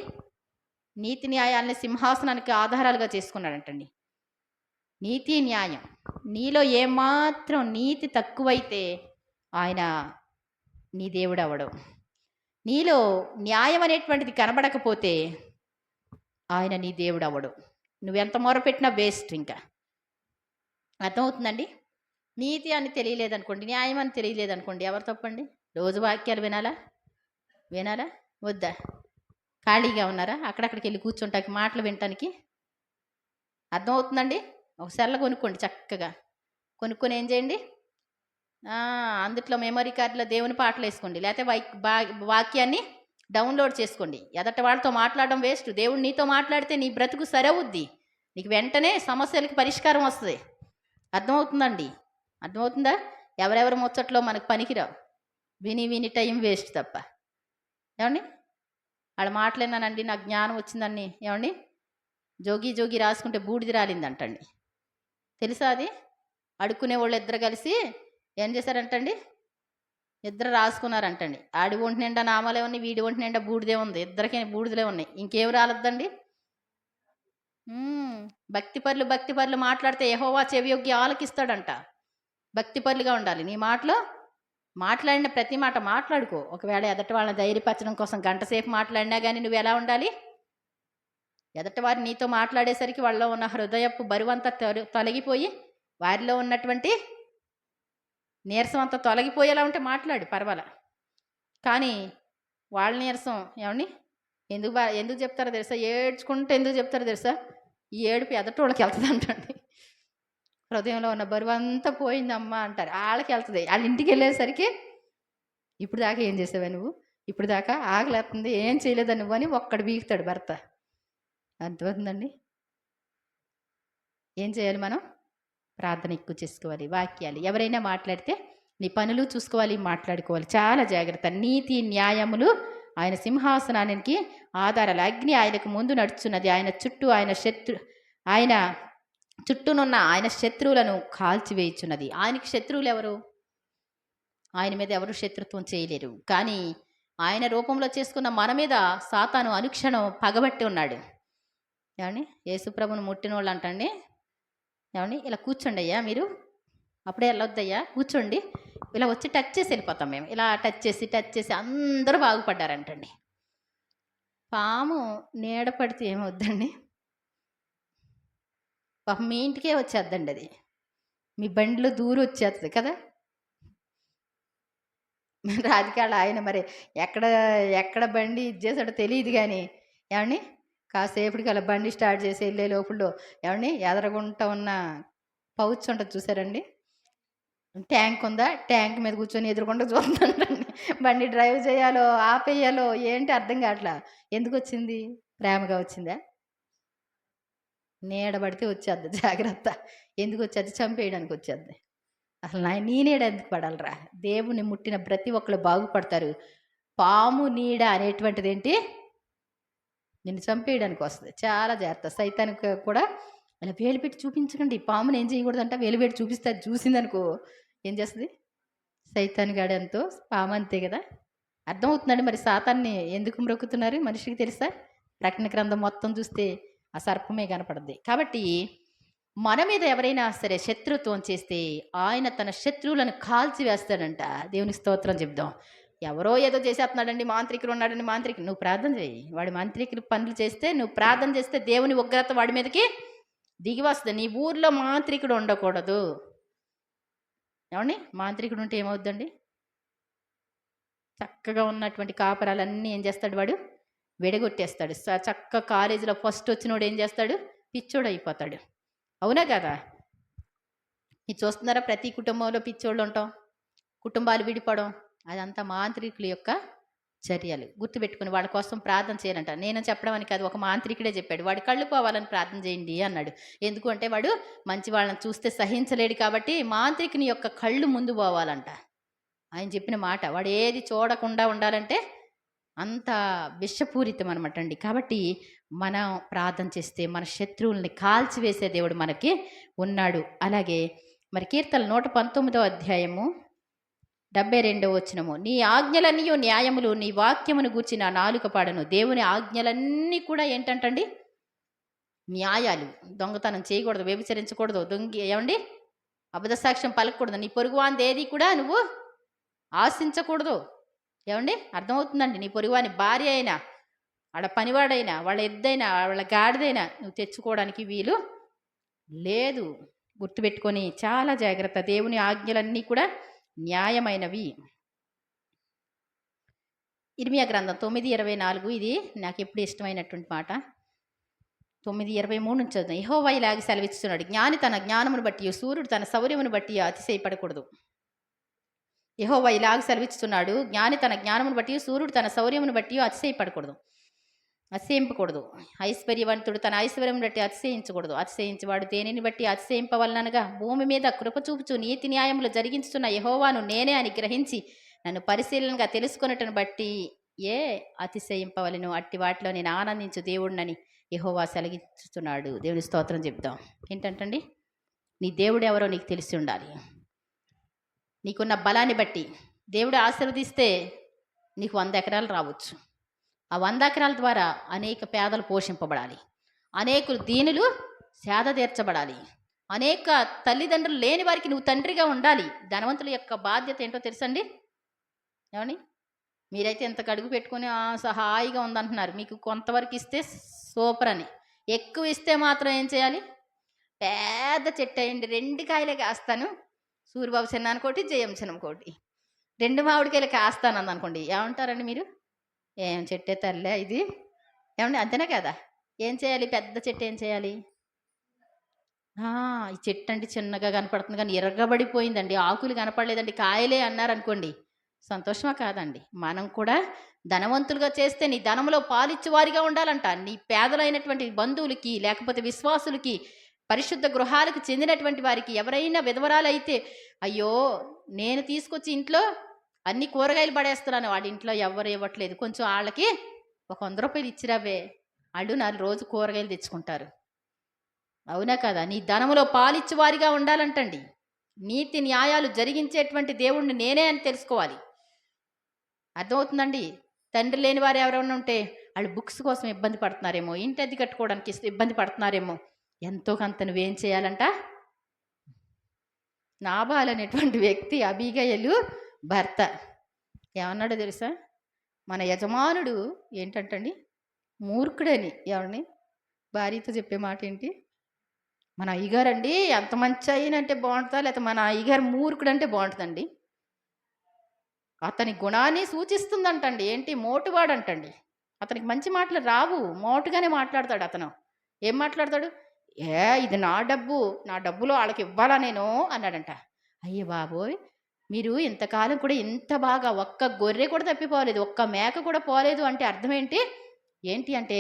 నీతి న్యాయాలని సింహాసనానికి ఆధారాలుగా చేసుకున్నాడంటండి. నీతి న్యాయం, నీలో ఏమాత్రం నీతి తక్కువైతే ఆయన నీ దేవుడు అవడం. నీలో న్యాయం అనేటువంటిది కనబడకపోతే ఆయన నీ దేవుడు అవడు. నువ్వెంత మొరపెట్టినా వేస్ట్. ఇంకా అర్థమవుతుందండి. నీతి అని తెలియలేదనుకోండి, న్యాయం అని తెలియలేదనుకోండి, ఎవరు తప్పండి? రోజు వాక్యాలు వినాలా వద్దా? ఖాళీగా ఉన్నారా? అక్కడక్కడికి వెళ్ళి కూర్చుంటానికి, మాటలు వినటానికి. అర్థమవుతుందండి. ఒక సెల్ల కొనుక్కోండి, చక్కగా కొనుక్కొని ఏం చేయండి, అందుట్లో మెమరీ కార్డులో దేవుని పాటలు వేసుకోండి, లేకపోతే వాక్యాన్ని డౌన్లోడ్ చేసుకోండి. ఎదట వాళ్ళతో మాట్లాడడం వేస్ట్. దేవుడు నీతో మాట్లాడితే నీ బ్రతుకు సరవుద్ది, నీకు వెంటనే సమస్యలకు పరిష్కారం వస్తుంది. అర్థమవుతుందా? ఎవరెవరి ముచ్చట్లో మనకు పనికిరావు, విని టైం వేస్ట్ తప్ప. ఏమండి, వాళ్ళ మాటలేనానండి నాకు జ్ఞానం వచ్చిందండి. ఏమండి, జోగి రాసుకుంటే బూడిది రాలిందంటండి. తెలుసా అది? అడుక్కునే వాళ్ళు ఇద్దరు కలిసి ఏం చేశారంటండి, ఇద్దరు రాసుకున్నారంటండి. ఆడి ఒంటి నిండా నామాలే ఉన్నాయి, వీడి ఒంటి నిండా బూడిదే ఉంది. ఇద్దరికీ బూడిదలే ఉన్నాయి, ఇంకేం రాలద్దండి. భక్తి పరులు మాట్లాడితే యెహోవా చెవియొగ్గి ఆలకిస్తాడంట. భక్తి పరులుగా ఉండాలి. నీ మాటలో మాట్లాడిన ప్రతి మాట మాట్లాడుకో. ఒకవేళ ఎదటి వాళ్ళని ధైర్యపరచడం కోసం గంట సేపు మాట్లాడినా కానీ నువ్వు ఎలా ఉండాలి? ఎదటి వారు నీతో మాట్లాడేసరికి వాళ్ళలో ఉన్న హృదయపు బరువంతా తొలగిపోయి, వారిలో ఉన్నటువంటి నీరసం అంతా తొలగిపోయేలా ఉంటే మాట్లాడు, పర్వాలా. కానీ వాళ్ళ నీరసం ఏమండి ఎందుకు చెప్తారో తెలుసా? ఏడ్చుకుంటే ఎందుకు చెప్తారో తెలుసా? ఈ ఏడుపు ఎదటోళ్ళకి వెళ్తుంది అంటండి. హృదయంలో ఉన్న బరువు అంతా పోయిందమ్మా అంటారు, వాళ్ళకి వెళ్తుంది. వాళ్ళ ఇంటికి వెళ్ళేసరికి, ఇప్పుడు దాకా ఏం చేసావా నువ్వు, ఇప్పుడు దాకా ఆగలేస్తుంది, ఏం చేయలేదా నువ్వు అని ఒక్కడు బీగుతాడు భర్త. అర్థమవుతుందండి. ఏం చేయాలి మనం? ప్రార్థన ఎక్కువ చేసుకోవాలి. వాక్యాలు ఎవరైనా మాట్లాడితే నీ పనులు చూసుకోవాలి, మాట్లాడుకోవాలి. చాలా జాగ్రత్త. నీతి న్యాయములు ఆయన సింహాసనానికి ఆధారాలు. అగ్ని ఆయనకు ముందు నడుచున్నది, ఆయన చుట్టూనున్న ఆయన శత్రువులను కాల్చివేయుచున్నది. ఆయనకి శత్రువులు ఎవరు? ఆయన మీద ఎవరు శత్రుత్వం చేయలేరు. కానీ ఆయన రూపంలో చేసుకున్న మన మీద సాతాను అనుక్షణం పగబట్టి ఉన్నాడు. ఏమండి, యేసుప్రభుని ముట్టిన వాళ్ళు అంటండి, ఏమండి, ఇలా కూర్చోండి అయ్యా, మీరు అప్పుడే వెళ్ళొద్దయ్యా, కూర్చోండి, ఇలా వచ్చి టచ్ చేసి వెళ్ళిపోతాం మేము. ఇలా టచ్ చేసి అందరూ బాగుపడ్డారంటండి. పాము నీడ పడితే ఏమవుద్దండి? పాపం మీ ఇంటికే వచ్చేద్దండి అది, మీ బండిలో దూరం వచ్చేస్తుంది కదా. రాజకీయాలు ఆయన మరి ఎక్కడ బండి ఇది చేసాడో తెలియదు కానీ, ఏమండి, కాసేపటికి అలా బండి స్టార్ట్ చేసి వెళ్ళే లోపల ఏమండి, ఎదరగుంట ఉన్న పౌచ్ ఉంటుంది చూసారండి, ట్యాంక్ ఉందా, ట్యాంక్ మీద కూర్చొని ఎదురుకుండా చూస్తుందండి. బండి డ్రైవ్ చేయాలో ఆపేయాలో ఏంటి అర్థం కావట్లా. ఎందుకు వచ్చింది? ప్రేమగా వచ్చిందా? నీడబడితే వచ్చేద్ది, జాగ్రత్త. ఎందుకు వచ్చేది? చంపేయడానికి వచ్చేద్ది. అసలు నీ నీడ ఎందుకు పడాలరా? దేవుని ముట్టిన ప్రతి ఒక్కరు బాగుపడతారు. పాము నీడ అనేటువంటిది ఏంటి? నిన్ను చంపేయడానికి వస్తుంది. చాలా జాగ్రత్త. సైతానికి కూడా అలా వేలు పెట్టి చూపించకండి. పాముని ఏం చేయకూడదంట, వేలు పెట్టి చూపిస్తే అది చూసిందనుకో ఏం చేస్తుంది? సైతాన్ గాడెంతో పామంతే కదా! అర్థమవుతుందండి మరి సాతాన్ని ఎందుకు మ్రొక్కుతున్నారు మనిషికి తెలుసా? ప్రకటన గ్రంథం మొత్తం చూస్తే ఆ సర్పమే కనపడద్ది. కాబట్టి మన మీద ఎవరైనా సరే శత్రుత్వం చేస్తే ఆయన తన శత్రువులను కాల్చి వేస్తాడంట. దేవునికి స్తోత్రం చెప్దాం. ఎవరో ఏదో చేసేస్తున్నాడండి, మాంత్రికుడు ఉన్నాడండి, మాంత్రికుడు నువ్వు ప్రార్థన చేయి. వాడి మాంత్రికులు పనులు చేస్తే నువ్వు ప్రార్థన చేస్తే దేవుని ఉగ్రత వాడి మీదకి దిగి వస్తుంది. నీ ఊర్లో మాంత్రికుడు ఉండకూడదు. ఏమండి మాంత్రికుడు ఉంటే ఏమవుద్దండి? చక్కగా ఉన్నటువంటి కాపరాలన్నీ ఏం చేస్తాడు వాడు? విడగొట్టేస్తాడు. చక్క కాలేజీలో ఫస్ట్ వచ్చినోడు ఏం చేస్తాడు? పిచ్చోడు అయిపోతాడు. అవునా కదా? ఇది చూస్తున్నారా? ప్రతి కుటుంబంలో పిచ్చోళ్ళు ఉంటాం, కుటుంబాలు విడిపోవడం, అదంతా మాంత్రికుల యొక్క చర్యలు. గుర్తుపెట్టుకుని వాళ్ళ కోసం ప్రార్థన చేయాలంట. నేను చెప్పడం అని కాదు, ఒక మాంత్రికుడే చెప్పాడు. వాడి కళ్ళు పోవాలని ప్రార్థన చేయండి అన్నాడు. ఎందుకు అంటే వాడు మంచి వాళ్ళని చూస్తే సహించలేడు కాబట్టి మాంత్రికుని యొక్క కళ్ళు ముందు పోవాలంట. ఆయన చెప్పిన మాట. వాడు ఏది చూడకుండా ఉండాలంటే అంత విషపూరితం అనమాట అండి. కాబట్టి మనం ప్రార్థన చేస్తే మన శత్రువుల్ని కాల్చివేసే దేవుడు మనకి ఉన్నాడు. అలాగే మరి కీర్తనలు 119వ అధ్యాయము 72వ వచనము, నీ ఆజ్ఞలన్నీ న్యాయములు, నీ వాక్యమును గూర్చి నా నాలుక పాడను. దేవుని ఆజ్ఞలన్నీ కూడా ఏంటంటండి? న్యాయాలు. దొంగతనం చేయకూడదు, వ్యభిచరించకూడదు, ఏమండి అబద్ధ సాక్ష్యం పలకూడదు, నీ పొరుగువాంది ఏది కూడా నువ్వు ఆశించకూడదు. ఏమండి అర్థమవుతుందండి? నీ పొరుగువాని భార్య అయినా, వాళ్ళ పనివాడైనా, వాళ్ళ ఎద్దైనా, వాళ్ళ గాడిదైనా నువ్వు తెచ్చుకోవడానికి వీలు లేదు. గుర్తుపెట్టుకొని చాలా జాగ్రత్త. దేవుని ఆజ్ఞలన్నీ కూడా న్యాయమైనవి. ఇర్మియా గ్రంథం 9:24, ఇది నాకు ఎప్పుడు ఇష్టమైనటువంటి మాట. 9:23 నుంచి చదువు. యెహోవా ఇలాగ సెలవిస్తున్నాడు, జ్ఞాని తన జ్ఞానమును బట్టి, సూర్యుడు తన శౌర్యమును బట్టి అతిశయపడకూడదు. యెహోవా ఇలాగ సెలవిస్తున్నాడు, జ్ఞాని తన జ్ఞానమును బట్టి, సూర్యుడు తన శౌర్యమును బట్టి అతిశయపడకూడదు, అతిశయింపకూడదు. ఐశ్వర్యవంతుడు తన ఐశ్వర్యం బట్టి అతిశయించకూడదు. అతిశయించేవాడు దేనిని బట్టి అతిశయింపవలనగా, భూమి మీద కృప చూపుచు నీతి న్యాయములు జరిగించుతున్న యెహోవాను నేనే అని గ్రహించి నన్ను పరిశీలనగా తెలుసుకొనటను బట్టి ఏ అతిశయింపవలను, అట్టి వాటిలో నేను ఆనందించు దేవుడినని యెహోవా సెలవిస్తున్నాడు. దేవుని స్తోత్రం చెప్దాం. ఏంటంటండి? నీ దేవుడు ఎవరో నీకు తెలిసి ఉండాలి. నీకున్న బలాన్ని బట్టి దేవుడు ఆశీర్వదిస్తే నీకు 100 ఎకరాలు రావచ్చు. ఆ 100 ఎకరాల ద్వారా అనేక పేదలు పోషింపబడాలి, అనేకులు దీనులు సేద తీర్చబడాలి, అనేక తల్లిదండ్రులు లేని వారికి నువ్వు తండ్రిగా ఉండాలి. ధనవంతుల యొక్క బాధ్యత ఏంటో తెలుసండి? ఏమని మీరైతే ఎంత కడుగు పెట్టుకుని హాయిగా ఉందంటున్నారు. మీకు కొంతవరకు ఇస్తే సూపర్ అని, ఎక్కువ ఇస్తే మాత్రం ఏం చేయాలి? పెద్ద చెట్టు అయ్యండి, 2 కాయలే కాస్తాను, సూర్యబాబు చిన్నాను కోటి, జయం చిన్నం కోటి, 2 మామిడికాయలు కాస్తాను అందనుకోండి, ఏమంటారండి మీరు? ఏం చెట్టే తల్లే ఇది, ఏమండి? అంతేనా కదా? ఏం చేయాలి? పెద్ద చెట్టు ఏం చేయాలి? ఈ చెట్టు అంటే చిన్నగా కనపడుతుంది కానీ ఎర్రగబడిపోయిందండి, ఆకులు కనపడలేదండి, కాయలే అన్నారనుకోండి, సంతోషమా కాదండి? మనం కూడా ధనవంతులుగా చేస్తే నీ ధనంలో పాలిచ్చు వారిగా ఉండాలంట. నీ పేదలైనటువంటి బంధువులకి, లేకపోతే విశ్వాసులకి, పరిశుద్ధ గృహాలకు చెందినటువంటి వారికి, ఎవరైనా విధవరాలైతే, అయ్యో నేను తీసుకొచ్చి ఇంట్లో అన్ని కూరగాయలు పడేస్తున్నాను, వాడి ఇంట్లో ఎవరు ఇవ్వట్లేదు, కొంచెం వాళ్ళకి ఒక 100 రూపాయలు ఇచ్చిరావే, వాళ్ళు 4 రోజు కూరగాయలు తెచ్చుకుంటారు. అవునా కదా? నీ ధనములో పాలిచ్చు వారిగా ఉండాలంటండి. నీతి న్యాయాలు జరిగించేటువంటి దేవుణ్ణి నేనే అని తెలుసుకోవాలి. అర్థమవుతుందండి? తండ్రి లేని వారు ఎవరైనా ఉంటే వాళ్ళు బుక్స్ కోసం ఇబ్బంది పడుతున్నారేమో, ఇంటి అద్దె కట్టుకోవడానికి ఇబ్బంది పడుతున్నారేమో, ఎంతో కొంత నువ్వేం చేయాలంట? నాబాల్ అనేటువంటి వ్యక్తి అబీగయలు భర్త ఏమన్నాడో తెలుసా? మన యజమానుడు ఏంటంటండి మూర్ఖుడని. ఎవరిని? భార్యతో చెప్పే మాట ఏంటి? మన అయ్యగారండి ఎంత మంచి అయినంటే బాగుంటుందా, లేకపోతే మన అయ్యగారు మూర్ఖుడు అంటే బాగుంటుందండి? అతని గుణాన్ని సూచిస్తుందంటండి. ఏంటి? మోటువాడంటండి. అతనికి మంచి మాటలు రావు, మోటుగానే మాట్లాడతాడు. అతను ఏం మాట్లాడతాడు? ఇది నా డబ్బు, నా డబ్బులో వాళ్ళకి ఇవ్వాలా నేను అన్నాడంట. అయ్యే బాబోయ్, మీరు ఇంతకాలం కూడా ఇంత బాగా ఒక్క గొర్రె కూడా తప్పిపోలేదు, ఒక్క మేక కూడా పోలేదు అంటే అర్థం ఏంటి? ఏంటి అంటే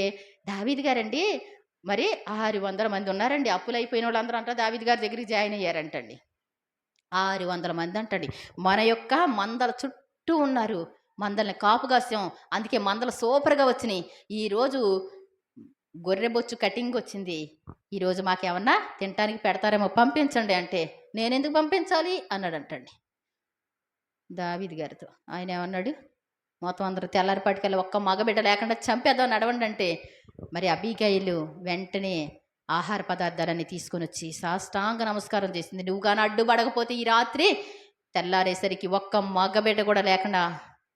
దావీదు గారండి మరి 600 మంది ఉన్నారండి, అప్పులైపోయిన వాళ్ళందరూ అంటారు దావీదు గారి దగ్గరికి జాయిన్ అయ్యారంటండి. 600 మంది అంటండి. మన యొక్క మందల చుట్టూ ఉన్నారు, మందల్ని కాపుగాసాం, అందుకే మందలు సూపర్గా వచ్చినాయి. ఈరోజు గొర్రె బొచ్చు కటింగ్ వచ్చింది, ఈరోజు మాకేమన్నా తినటానికి పెడతారేమో, పంపించండి అంటే, నేనెందుకు పంపించాలి అన్నాడంటండి. దావీదు గారితో. ఆయన ఏమన్నాడు, మొత్తం అందరూ తెల్లారిపాటికల్లా ఒక్క మగబిడ్డ లేకుండా చంపేద్దాం నడవండి అంటే, మరి అబీగయిలు వెంటనే ఆహార పదార్థాలన్నీ తీసుకొని వచ్చి సాష్టాంగ నమస్కారం చేసింది. నువ్వు కానీ అడ్డుపడకపోతే ఈ రాత్రి తెల్లారేసరికి ఒక్క మగబిడ్డ కూడా లేకుండా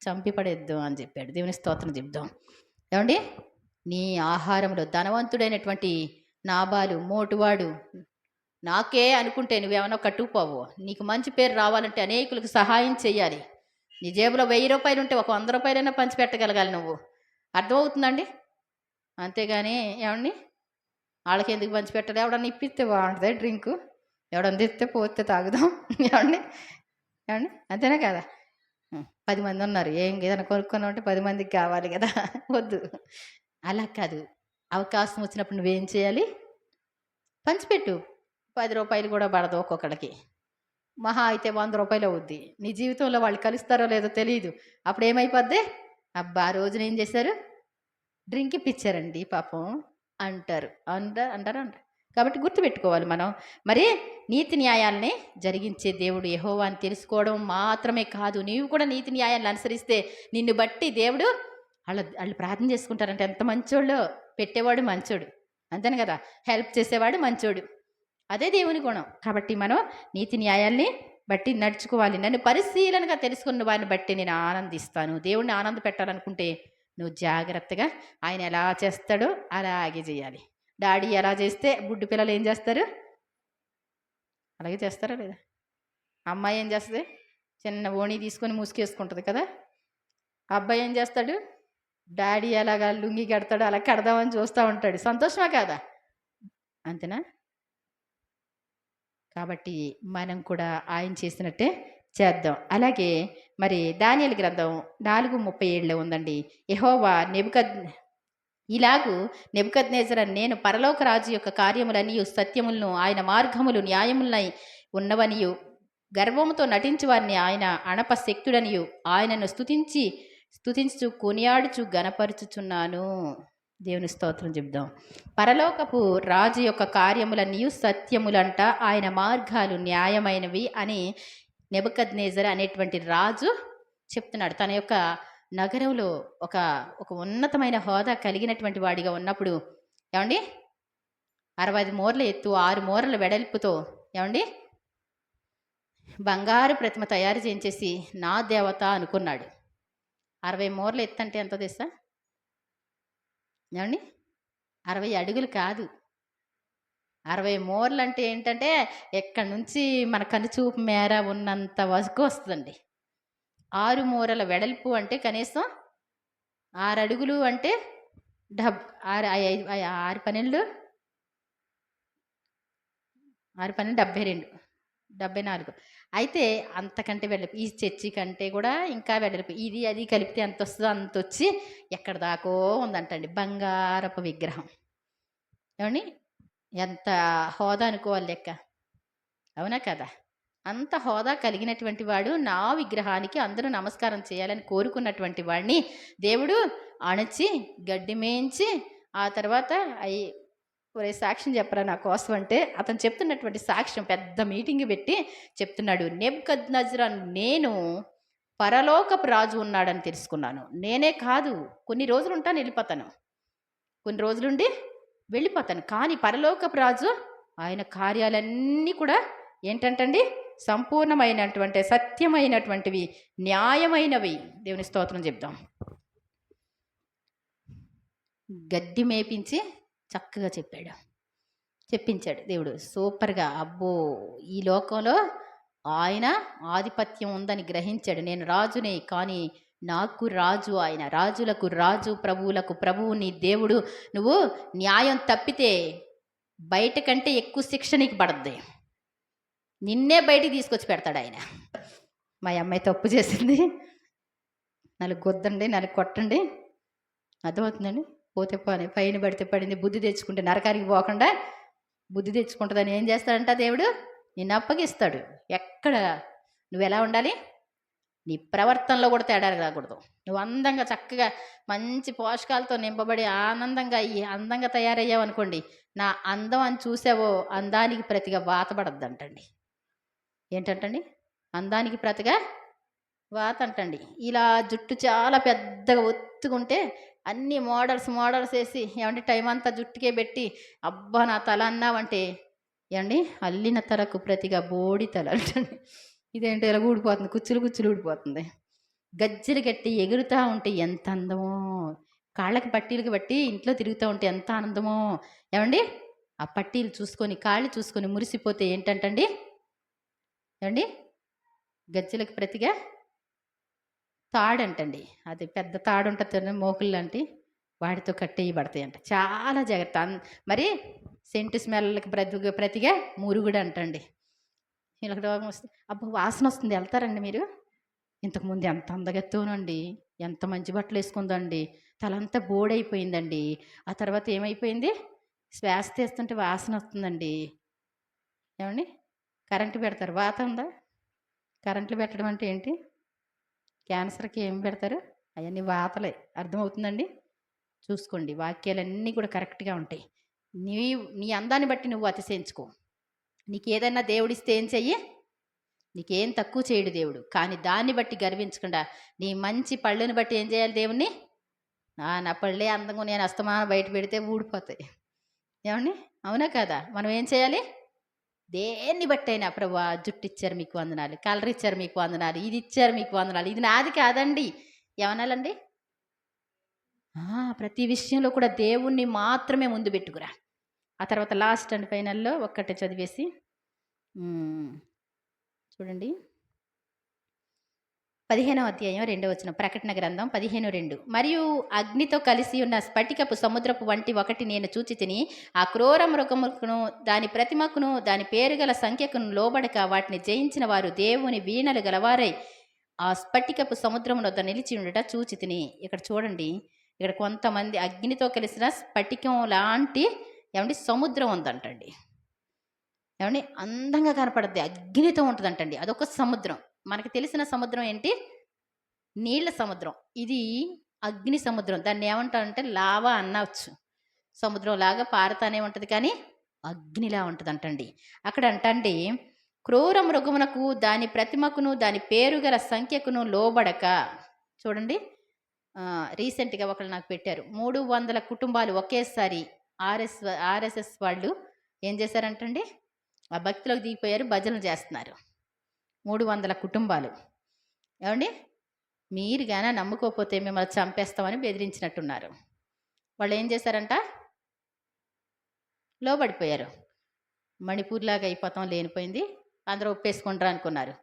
చంపి పడేద్దాం అని చెప్పాడు. దేవుని స్తోత్రం చెప్దాం. ఏమండి, నీ ఆహారంలో ధనవంతుడైనటువంటి నాబాలు మోటువాడు నాకే అనుకుంటే నువ్వేమన్నా కట్టుకుపోవు. నీకు మంచి పేరు రావాలంటే అనేకులకు సహాయం చేయాలి. నీ జేబులో 1000 రూపాయలు ఉంటే ఒక 100 రూపాయలైనా పంచిపెట్టగలగాలి నువ్వు. అర్థమవుతుందండి? అంతేగాని ఏమండి వాళ్ళకి ఎందుకు పంచిపెట్టాలి? ఎవడన్నా ఇప్పిస్తే బాగుంటుంది డ్రింకు, ఎవడన్నా తెస్తే పోతే తాగుదాం. ఏమండి ఏమండి అంతేనే కదా. 10 మంది ఉన్నారు, ఏదైనా కొనుక్కున్నావు అంటే 10 మందికి కావాలి కదా. వద్దు, అలా కాదు. అవకాశం వచ్చినప్పుడు నువ్వేం చేయాలి? పంచిపెట్టు. 10 రూపాయలు కూడా పడదు ఒక్కొక్కడికి, మహా అయితే 100 రూపాయలు అవుద్ది. నీ జీవితంలో వాళ్ళు కలుస్తారో లేదో తెలియదు. అప్పుడు ఏమైపోద్ది? అబ్బా ఆ రోజున ఏం చేశారు, డ్రింక్ ఇప్పించారండి పాపం అంటారు. అంటారు. కాబట్టి గుర్తుపెట్టుకోవాలి మనం. మరి నీతి న్యాయాలని జరిగించే దేవుడు యెహోవా అని తెలుసుకోవడం మాత్రమే కాదు, నీవు కూడా నీతి న్యాయాలను అనుసరిస్తే నిన్ను బట్టి దేవుడు వాళ్ళు ప్రార్థన చేసుకుంటారంటే ఎంత మంచోళ్ళు. పెట్టేవాడు మంచోడు, అంతేనే కదా. హెల్ప్ చేసేవాడు మంచోడు, అదే దేవుని గుణం. కాబట్టి మనం నీతి న్యాయాల్ని బట్టి నడుచుకోవాలి. నన్ను పరిశీలనగా తెలుసుకున్న వారిని బట్టి నేను ఆనందిస్తాను. దేవుడిని ఆనంద పెట్టాలనుకుంటే నువ్వు జాగ్రత్తగా ఆయన ఎలా చేస్తాడో అలాగే చేయాలి. డాడీ ఎలా చేస్తే బుడ్డు పిల్లలు ఏం చేస్తారు? అలాగే చేస్తారా లేదా? అమ్మాయి ఏం చేస్తుంది? చిన్న ఓణి తీసుకొని ముసుకేసుకుంటుంది కదా. అబ్బాయి ఏం చేస్తాడు? డాడీ ఎలాగా లుంగి కడతాడో అలా కడదామని చూస్తూ ఉంటాడు. సంతోషమా కాదా? అంతేనా? కాబట్టి మనం కూడా ఆయన చేసినట్టే చేద్దాం. అలాగే మరి దానియేలు గ్రంథం 4:37లో ఉందండి. యెహోవా ఇలాగు నెబుకద్నెజరు నేను పరలోక రాజు యొక్క కార్యములనియు సత్యములను ఆయన మార్గములు న్యాయములై ఉన్నవనియు గర్వముతో నటించు వారిని ఆయన అణపశక్తుడనియు ఆయనను స్తుతించు కొనియాడుచు గనపరుచుచున్నాను. దేవుని స్తోత్రం చెప్దాం. పరలోకపు రాజు యొక్క కార్యములనియు సత్యములంట, ఆయన మార్గాలు న్యాయమైనవి అని నెబుకద్నెజరు అనేటువంటి రాజు చెప్తున్నాడు. తన యొక్క నగరంలో ఒక ఉన్నతమైన హోదా కలిగినటువంటి వాడిగా ఉన్నప్పుడు ఏమండి 60 మూరల ఎత్తు 6 మూరల వెడల్పుతో ఏమండి బంగారు ప్రతిమ తయారు చేయించేసి నా దేవత అనుకున్నాడు. 60 మూరల ఎత్తు అంటే ఎంతో తెలుసా ఏమండి? 60 అడుగులు కాదు. 60 మూరలు అంటే ఏంటంటే ఎక్కడి నుంచి మన కనుచూపు మేర ఉన్నంత వరకు వస్తుందండి. 6 మూరల వెడల్పు అంటే కనీసం 6 అడుగులు అంటే 6 12 72 74. అయితే అంతకంటే వెడల్పు ఈ చర్చి కంటే కూడా ఇంకా వెడల్పు. ఇది అది కలిపితే ఎంత వస్తుందో అంత వచ్చి ఎక్కడ దాకో ఉందంటండి బంగారపు విగ్రహం. ఏమండి ఎంత హోదా అనుకోవాలి లెక్క, అవునా కదా? అంత హోదా కలిగినటువంటి వాడు నా విగ్రహానికి అందరూ నమస్కారం చేయాలని కోరుకున్నటువంటి వాడిని దేవుడు అణచి గడ్డి మేయించి ఆ తర్వాత ఒరే సాక్ష్యం చెప్పరా నా కోసం అంటే అతను చెప్తున్నటువంటి సాక్ష్యం పెద్ద మీటింగ్ పెట్టి చెప్తున్నాడు. నెబుకద్నెజరు నేను పరలోకపు రాజు ఉన్నాడని తెలుసుకున్నాను. నేనే కాదు, కొన్ని రోజులు ఉంటాను వెళ్ళిపోతాను, కొన్ని రోజులుండి వెళ్ళిపోతాను, కానీ పరలోకపు రాజు ఆయన కార్యాలన్నీ కూడా ఏంటంటండి సంపూర్ణమైనటువంటి సత్యమైనటువంటివి న్యాయమైనవి. దేవుని స్తోత్రం చెప్దాం. గడ్డి మేపించి చక్కగా చెప్పించాడు దేవుడు సూపర్గా. అబ్బో ఈ లోకంలో ఆయన ఆధిపత్యం ఉందని గ్రహించాడు. నేను రాజునే, కానీ నాకు రాజు ఆయన, రాజులకు రాజు, ప్రభువులకు ప్రభువు నీ దేవుడు. నువ్వు న్యాయం తప్పితే బయట కంటే ఎక్కువ శిక్ష నీకు పడద్ది, నిన్నే బయటికి తీసుకొచ్చి పెడతాడు ఆయన. మా అమ్మాయి తప్పు చేసింది, నలుగు కొద్దండి, నలుగు కొట్టండి, అర్థమవుతుందండి. పోతే పోనీ, పైన పడితే పడింది, బుద్ధి తెచ్చుకుంటే నరకానికి పోకుండా బుద్ధి తెచ్చుకుంటుందని ఏం చేస్తాడంట దేవుడు? నిన్ను అప్పగిస్తాడు. ఎక్కడ నువ్వు ఎలా ఉండాలి? నీ ప్రవర్తనలో కూడా తేడా రాకూడదు. నువ్వు అందంగా చక్కగా మంచి పోషకాలతో నింపబడి అందంగా తయారయ్యావు అనుకోండి, నా అందం అని చూసావో అందానికి ప్రతిగా బాధపడద్దంటండి. ఏంటంటండి? అందానికి ప్రతిగా వాత అంటండి. ఇలా జుట్టు చాలా పెద్దగా ఒత్తుగుంటే అన్ని మోడల్స్ ఏసి ఏవండీ టైమంతా జుట్టుకే బెట్టి, అబ్బా! నా తల అన్నావంటే ఏవండీ అల్లిన తలకు ప్రతిగా బోడి తల అంటండి. ఇదేంటో ఇలాగ ఊడిపోతుంది. కుచ్చులు ఊడిపోతుంది. గజ్జెలు కట్టి ఎగురుతా ఉంటే ఎంత అందమో! కాళ్ళకి పట్టీలకి బట్టి ఇంట్లో తిరుగుతా ఉంటే ఎంత ఆనందమో! ఏవండీ ఆ పట్టీలు చూసుకొని, కాళ్ళు చూసుకొని మురిసిపోతే ఏంటంటండి ఏవండీ గజ్జెలకి ప్రతిగా తాడంటండి. అది పెద్ద తాడుంటది చూడండి మోకుల్లాంటి, వాటితో కట్టేయబడతాయంట. చాలా జాగ్రత్త. మరి సెంటు స్మెల్‌కి ప్రతిగా మురుగుడంటండి. ఇలాగ రోగమొస్తే అబ్బా! వాసనొస్తుంది ఎళ్తారండి మీరు? ఇంతకుముందు ఎంత అందగత్తెనండి. ఎంత మంచి బట్టలేసుకుందండి. తలంతా బోడైపోయిందండి. ఆ తర్వాత ఏమైపోయింది? శ్వాస తీస్తుంటే వాసనొస్తుందండి. ఏవండీ? కరెంట్ పెడతారు. వాత ఉందా? కరెంట్లు పెట్టడం అంటే ఏంటి? క్యాన్సర్‌కి ఏం పెడతారు? అయన్నీ వాతలే. అర్థమవుతుందండి? చూసుకోండి. వాక్యాలన్నీ కూడా కరెక్ట్‌గా ఉంటాయి. నీ అందాన్ని బట్టి నువ్వు అతిశయించుకో. నీకేదన్నా దేవుడిస్తే ఏం చెయ్యి? నీకేం తక్కువ చేయడు దేవుడు. కానీ దాన్ని బట్టి గర్వించకుండా, నీ మంచి పళ్ళుని బట్టి ఏం చేయాలి దేవుడిని? నా పళ్ళే అందంగా నేను అస్తమానం బయట పెడితే ఊడిపోతాయి. ఏవండీ? అవునా కాదా? మనం ఏం చేయాలి? దేన్ని బట్టైనా ప్రభువా జుట్టిచ్చారు మీకు వందనాలు. కలర్ ఇచ్చారు మీకు వందనాలు. ఇది ఇచ్చారు మీకు వందనాలు. ఇది నాది కాదండి. ఏమనాలండి? ప్రతి విషయంలో కూడా దేవుణ్ణి మాత్రమే ముందు పెట్టుకురా. ఆ తర్వాత లాస్ట్ అండ్ ఫైనల్‌లో ఒక్కటే చదివేసి హ్మ్. చూడండి. 15వ అధ్యాయం 2వ వచనం ప్రకటన గ్రంథం 15:2 మరియు అగ్నితో కలిసి ఉన్న స్ఫటికపు సముద్రపు వంటి ఒకటి నేను చూచితిని. ఆ క్రూర మృగముకును దాని ప్రతిమకును దాని పేరుగల సంఖ్యకును లోబడక వాటిని జయించిన వారు దేవుని వీణలు గలవారై ఆ స్ఫటికపు సముద్రమునొద్ద నిలిచి ఉండట చూచితిని. ఇక్కడ చూడండి. ఇక్కడ కొంతమంది అగ్నితో కలిసిన స్ఫటికం లాంటి ఏమండి సముద్రం ఉందంటండి. ఏమండి అందంగా కనపడద్ది. అగ్నితో ఉంటదంటండి. అదొక సముద్రం. మనకి తెలిసిన సముద్రం ఏంటి? నీళ్ళ సముద్రం. ఇది అగ్ని సముద్రం. దాన్నేమంటారంటే లావా అనొచ్చు. సముద్రంలాగా పారుతానే ఉంటది కానీ, అగ్నిలా ఉంటదంటండి. అక్కడ అంటండి, క్రూర మృగమునకు, దాని ప్రతిమకును, దాని పేరు గల సంఖ్యకును లోబడక చూడండి. రీసెంట్‌గా ఒకళ్ళు నాకు పెట్టారు. 300 కుటుంబాలు ఒకేసారి ఆర్ఎస్ఎస్ వాళ్ళు ఏం చేశారంటండి, ఆ భక్తిలోకి దిగిపోయారు. భజనలు చేస్తున్నారు. 300 కుటుంబాలు. ఏవండీ? మీరు గాన నమ్ముకోకపోతే మిమ్మల్ని చంపేస్తామని బెదిరించినట్టున్నారు. వాళ్ళేం చేశారంట? లోబడిపోయారు. మణిపూర్‌లాగా అయిపోతాం లేనిపోయింది. అందరూ ఒప్పేసుకుంటారు అనుకున్నారు.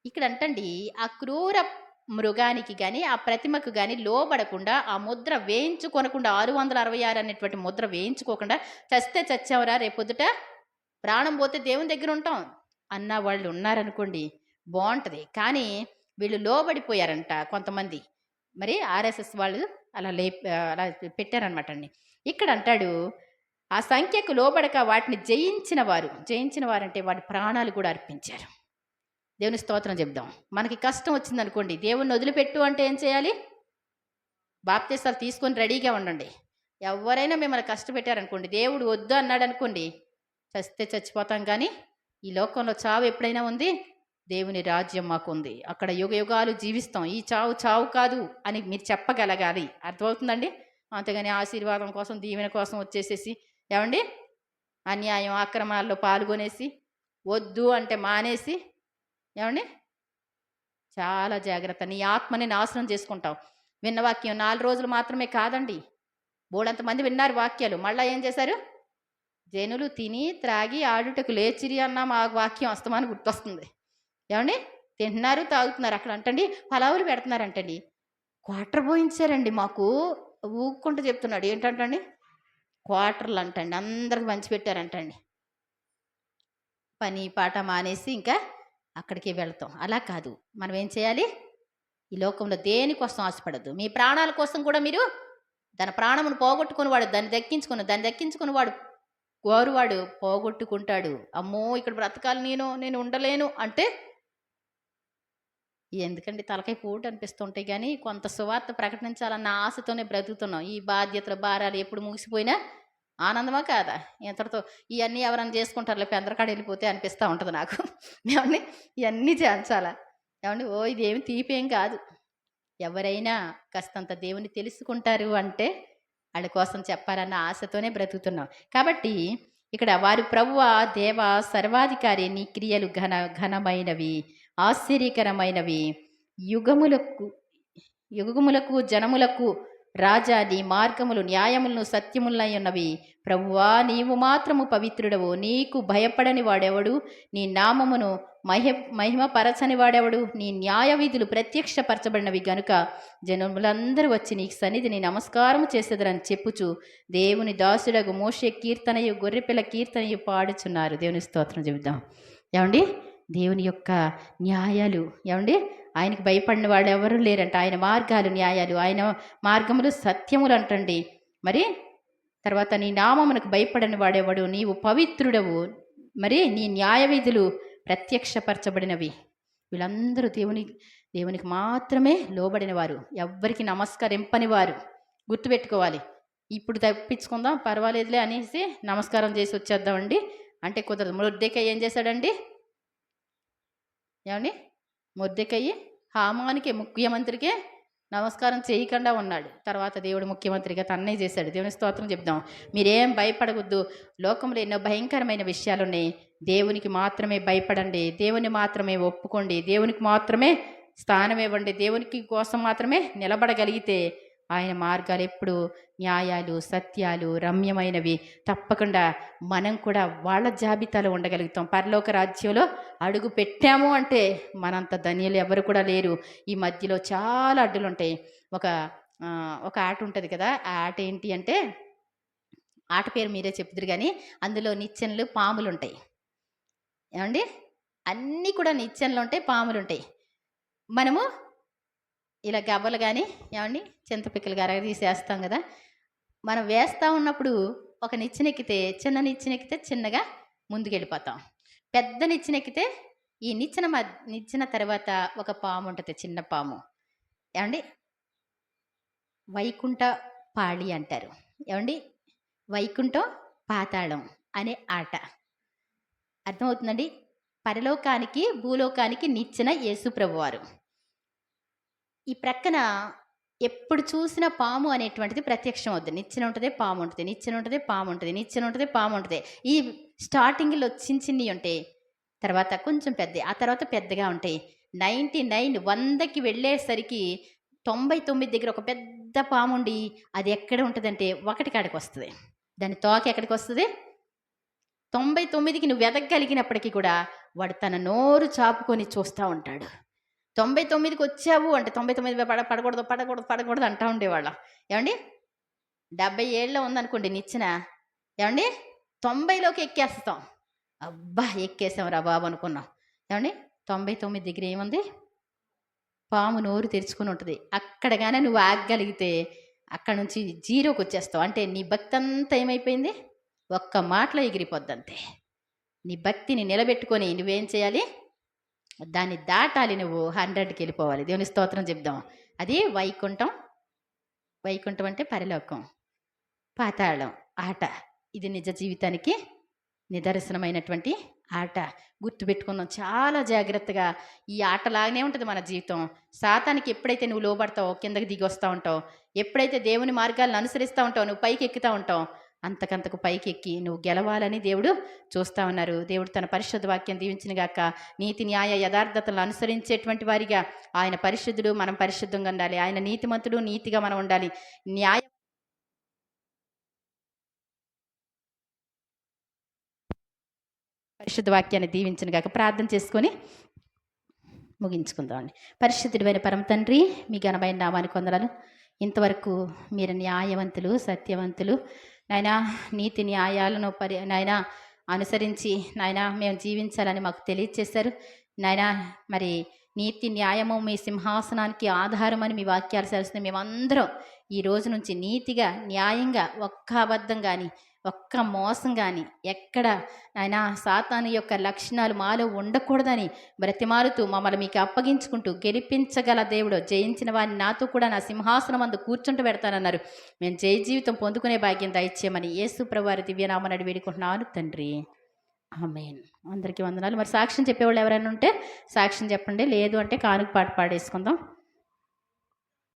ఇక్కడంటండి ఆ క్రూర మృగానికి గాని, ఆ ప్రతిమకు గాని లోబడకుండా, ఆ ముద్ర వేయించుకొనకుండా 666 అనేటువంటి ముద్ర వేయించుకోకుండా చస్తే చచ్చాంరా రేపొద్దుట ప్రాణం పోతే దేవుని దగ్గరుంటాం అన్న వాళ్ళు ఉన్నారనుకోండి బావుంటది. కానీ వీళ్ళు లోబడిపోయారంట కొంతమంది. మరి ఆర్ఎస్ఎస్ వాళ్ళు అలా పెట్టారనమాటండి. ఇక్కడ అంటాడు, ఆ సంఖ్యకు లోబడక వాటిని జయించిన వారంటే వాటి ప్రాణాలు కూడా అర్పించారు. దేవుని స్తోత్రం చెప్దాం. మనకి కష్టం వచ్చిందనుకోండి, దేవుణ్ణి వదిలిపెట్టు అంటే ఏం చేయాలి? బాప్తీసాలు తీసుకొని రెడీగా ఉండండి. ఎవరైనా మిమ్మల్ని కష్టపెట్టారనుకోండి, దేవుడు వద్దు అన్నాడనుకోండి, చస్తే చచ్చిపోతాం కానీ, ఈ లోకంలో చావు ఎప్పుడైనా ఉంది? దేవుని రాజ్యం మాకుంది. అక్కడ యుగాలు జీవిస్తాం. ఈ చావు కాదు అని మీరు చెప్పగలగాలి. అర్థమవుతుందండి? అంతేగాని ఆశీర్వాదం కోసం, దీవెన కోసం వచ్చేసేసి ఏవండీ అన్యాయం, అక్రమాల్లో పాల్గొనేసి, వద్దు అంటే మానేసి ఏవండీ చాలా జాగ్రత్త. నీ ఆత్మని నాశనం చేసుకుంటావు. విన్న వాక్యం 4 రోజులు మాత్రమే కాదండి. బోలెడంతమంది విన్నారు వాక్యాలు. మళ్ళా ఏం చేశారు? జనులు తిని, త్రాగి ఆడుటకు లేచిరి అన్న మా వాక్యం అస్తమానం గుర్తొస్తుంది. ఏవండీ? తింటున్నారు, తాగుతున్నారు. అక్కడ అంటండి పలావులు పెడుతున్నారంటండి. క్వార్టర్ పోయించారండి మాకు. ఊక్కుంటూ చెప్తున్నాడు. ఏంటంటండి? క్వార్టర్లు అంటండి. అందరికి పంచిపెట్టారంటండి. పని పాట మానేసి ఇంకా అక్కడికే వెళ్తాం. అలా కాదు. మనం ఏం చేయాలి? ఈ లోకంలో దేనికోసం ఆశపడద్దు. మీ ప్రాణాల కోసం కూడా మీరు తన ప్రాణమును పోగొట్టుకుని దాన్ని దక్కించుకుని వాడు పోగొట్టుకుంటాడు. అమ్మో ఇక్కడ బ్రతకాలి నేను ఉండలేను అంటే ఎందుకండి తలకాయ పోటు అనిపిస్తుంటాయి కానీ కొంత సువార్త ప్రకటించాలన్న ఆశతోనే బ్రతుకుతున్నాం. ఈ బాధ్యతల భారాలు ఎప్పుడు ముగిసిపోయినా ఆనందమా కాదా? ఇంతటితో ఇవన్నీ ఎవరైనా చేసుకుంటారులే పెందరకాడ వెళ్ళిపోతే అనిపిస్తూ ఉంటుంది నాకు. ఏమండి? ఇవన్నీ చేయించాలా? ఏమండి ఓ ఇదేమి తీపేం కాదు. ఎవరైనా కాస్తంత దేవుని తెలుసుకుంటారు అంటే ఆళ్ళ కోసం చెప్పాలన్న ఆశతోనే బ్రతుకుతున్నాం. కాబట్టి ఇక్కడ వారు ప్రభువా, దేవా, సర్వాధికారి నీ క్రియలు ఘనమైనవి, ఆశ్చర్యకరమైనవి. యుగములకు యుగములకు జనములకు రాజా నీ మార్గములు న్యాయములను సత్యములై ఉన్నవి. ప్రభువా నీవు మాత్రము పవిత్రుడవు. నీకు భయపడని వాడెవడు? నీ నామమును మహిమపరచని వాడెవడు? నీ న్యాయ విధులు ప్రత్యక్షపరచబడినవి గనుక జనములందరూ వచ్చి నీ సన్నిధిని నమస్కారము చేసేదరని చెప్పుచు దేవుని దాసుడగు మోషే కీర్తనయు గొర్రెపిల్ల కీర్తనయు పాడుచున్నారు. దేవుని స్తోత్రం చెబుదాం. ఏమండి దేవుని యొక్క న్యాయాలు, ఏమండి ఆయనకు భయపడిన వాళ్ళు ఎవరు లేరంట. ఆయన మార్గాలు న్యాయాలు, ఆయన మార్గములు సత్యములు అంటండి. మరి తర్వాత నీ నామమునకు భయపడని వాడేవాడు, నీవు పవిత్రుడవు, మరి నీ న్యాయ విధులు ప్రత్యక్షపరచబడినవి. వీళ్ళందరూ దేవునికి మాత్రమే లోబడిన వారు, ఎవ్వరికి నమస్కరింపని వారు. గుర్తుపెట్టుకోవాలి. ఇప్పుడు తప్పించుకుందాం పర్వాలేదులే అనేసి నమస్కారం చేసి వచ్చేద్దామండి అంటే కుదరదు. మొర్దెకై ఏం చేశాడండి? ఏమండి మొర్దెకై హామానికి ముఖ్యమంత్రికే నమస్కారం చేయకుండా ఉన్నాడు. తర్వాత దేవుడు ముఖ్యమంత్రిగా తన్నే చేశాడు. దేవుని స్తోత్రం చెప్దాం. మీరేం భయపడవద్దు. లోకంలో ఎన్నో భయంకరమైన విషయాలు ఉన్నాయి. దేవునికి మాత్రమే భయపడండి, దేవుని మాత్రమే ఒప్పుకోండి, దేవునికి మాత్రమే స్థానం ఇవ్వండి. దేవునికి కోసం మాత్రమే నిలబడగలిగితే ఆయన మార్గాలు ఎప్పుడు న్యాయాలు, సత్యాలు, రమ్యమైనవి. తప్పకుండా మనం కూడా వాళ్ళ జాబితాలో ఉండగలుగుతాం. పరలోక రాజ్యంలో అడుగు పెట్టాము అంటే మనంత ధన్యులు ఎవరు కూడా లేరు. ఈ మధ్యలో చాలా అడ్డులు ఉంటాయి. ఒక ఆట ఉంటుంది కదా, ఆ ఆట ఏంటి అంటే, ఆట పేరు మీరే చెప్తురు కానీ అందులో నిచ్చెనలు, పాములు ఉంటాయి. ఏమండి అన్నీ కూడా నిచ్చెనలు ఉంటాయి, పాములు ఉంటాయి. మనము ఇలా గవ్వలు కానీ ఏమండి చింతపిక్కలు గారు తీసేస్తాం కదా, మనం వేస్తూ ఉన్నప్పుడు ఒక నిచ్చెనెక్కితే, చిన్న నిచ్చెనెక్కితే చిన్నగా ముందుకెళ్ళిపోతాం. పెద్ద నిచ్చెనెక్కితే ఈ నిచ్చెన తర్వాత ఒక పాము ఉంటుంది, చిన్న పాము. ఏమండి వైకుంఠ పాళి అంటారు. ఏమండి వైకుంఠం పాతాళం అనే ఆట అర్థమవుతుందండి. పరలోకానికి భూలోకానికి నిచ్చెన యేసు ప్రభువారు. ఈ ప్రక్కన ఎప్పుడు చూసినా పాము అనేటువంటిది ప్రత్యక్షం అవుతుంది. నిచ్చెన ఉంటుంది, పాము ఉంటుంది, నిచ్చెన ఉంటుంది, పాము ఉంటుంది, నిచ్చెన ఉంటుంది, పాము ఉంటుంది. ఈ స్టార్టింగ్లో చిన్ని ఉంటాయి, తర్వాత కొంచెం పెద్ద, ఆ తర్వాత పెద్దగా ఉంటాయి. 99 100కి వెళ్ళేసరికి 99 దగ్గర ఒక పెద్ద పాము ఉండి అది ఎక్కడ ఉంటుందంటే ఒకటి కాడికి వస్తుంది. దాని తోక ఎక్కడికి వస్తుంది? 99కి నువ్వు వెదగలిగినప్పటికీ కూడా వాడు తన నోరు చాపుకొని చూస్తూ ఉంటాడు. 99కి వచ్చావు అంటే 99 పడకూడదు అంటూ ఉండేవాళ్ళ. ఏమండి 70 ఏళ్ళలో ఉందనుకోండి నిచ్చెన, ఏమండి 90లోకి ఎక్కేస్తాం. అబ్బా ఎక్కేసాం రా బాబు అనుకున్నాం. ఏమండి 99 దగ్గర ఏముంది? పాము నోరు తెరుచుకుని ఉంటుంది. అక్కడగానే నువ్వు ఆగగలిగితే అక్కడ నుంచి 0కి వచ్చేస్తావు. అంటే నీ భక్తి అంతా ఏమైపోయింది? ఒక్క మాటలో ఎగిరిపోద్దంతే. నీ భక్తిని నిలబెట్టుకొని నువ్వేం చేయాలి? దాన్ని దాటాలి, నువ్వు 100కి వెళ్ళిపోవాలి. దేవుని స్తోత్రం చెప్దాం. అది వైకుంఠం. వైకుంఠం అంటే పరలోకం, పాతాళం ఆట. ఇది నిజ జీవితానికి నిదర్శనమైనటువంటి ఆట. గుర్తుపెట్టుకుందాం చాలా జాగ్రత్తగా. ఈ ఆటలాగానే ఉంటుంది మన జీవితం. సాతానికి ఎప్పుడైతే నువ్వు లోబడతావో కిందకి దిగి వస్తూ ఉంటావు, ఎప్పుడైతే దేవుని మార్గాలను అనుసరిస్తూ ఉంటావు, నువ్వు పైకి ఎక్కుతూ ఉంటావు. అంతకంతకు పైకి ఎక్కి నువ్వు గెలవాలని దేవుడు చూస్తూ ఉన్నారు. దేవుడు తన పరిశుద్ధ వాక్యం దీవించినగాక. నీతి న్యాయ యథార్థతలను అనుసరించేటువంటి వారిగా ఆయన పరిశుద్ధుడు, మనం పరిశుద్ధంగా ఉండాలి. ఆయన నీతిమంతుడు, నీతిగా మనం ఉండాలి. న్యాయ పరిశుద్ధ వాక్యాన్ని దీవించినగాక. ప్రార్థన చేసుకొని ముగించుకుందామండి. పరిశుద్ధుడైన పరమ తండ్రి, మీ ఘనమైన నామానికి వందనాలు. ఇంతవరకు మీరు న్యాయవంతులు, సత్యవంతులు నాయనా, నీతి న్యాయాలను నాయనా అనుసరించి నాయనా మేము జీవించాలని మాకు తెలియచేశారు నాయనా. మరి నీతి న్యాయము మీ సింహాసనానికి ఆధారమని మీ వాక్యాలు సరిస్తున్నాయి. మేమందరం ఈ రోజు నుంచి నీతిగా, న్యాయంగా, ఒక్క అబద్ధం కానీ, ఒక్క మోసం కానీ, ఎక్కడ నాయనా సాతాను యొక్క లక్షణాలు మాలో ఉండకూడదని బ్రతిమాలుతూ మమ్మల్ని మీకు అప్పగించుకుంటూ గెలిపించగల దేవుడు, జయించిన వారిని నాతో కూడా నా సింహాసనం అందు కూర్చుంటూ పెడతానన్నారు. మేము జయ జీవితం పొందుకునే భాగ్యం దయచేయమని యేసు ప్రభువారి దివ్యనామమున వేడుకుంటున్నాను తండ్రి. ఆమేన్. అందరికీ వందనాలు. మరి సాక్ష్యం చెప్పేవాళ్ళు ఎవరైనా ఉంటే సాక్ష్యం చెప్పండి. లేదు అంటే కానుక పాట పాడేసుకుందాం.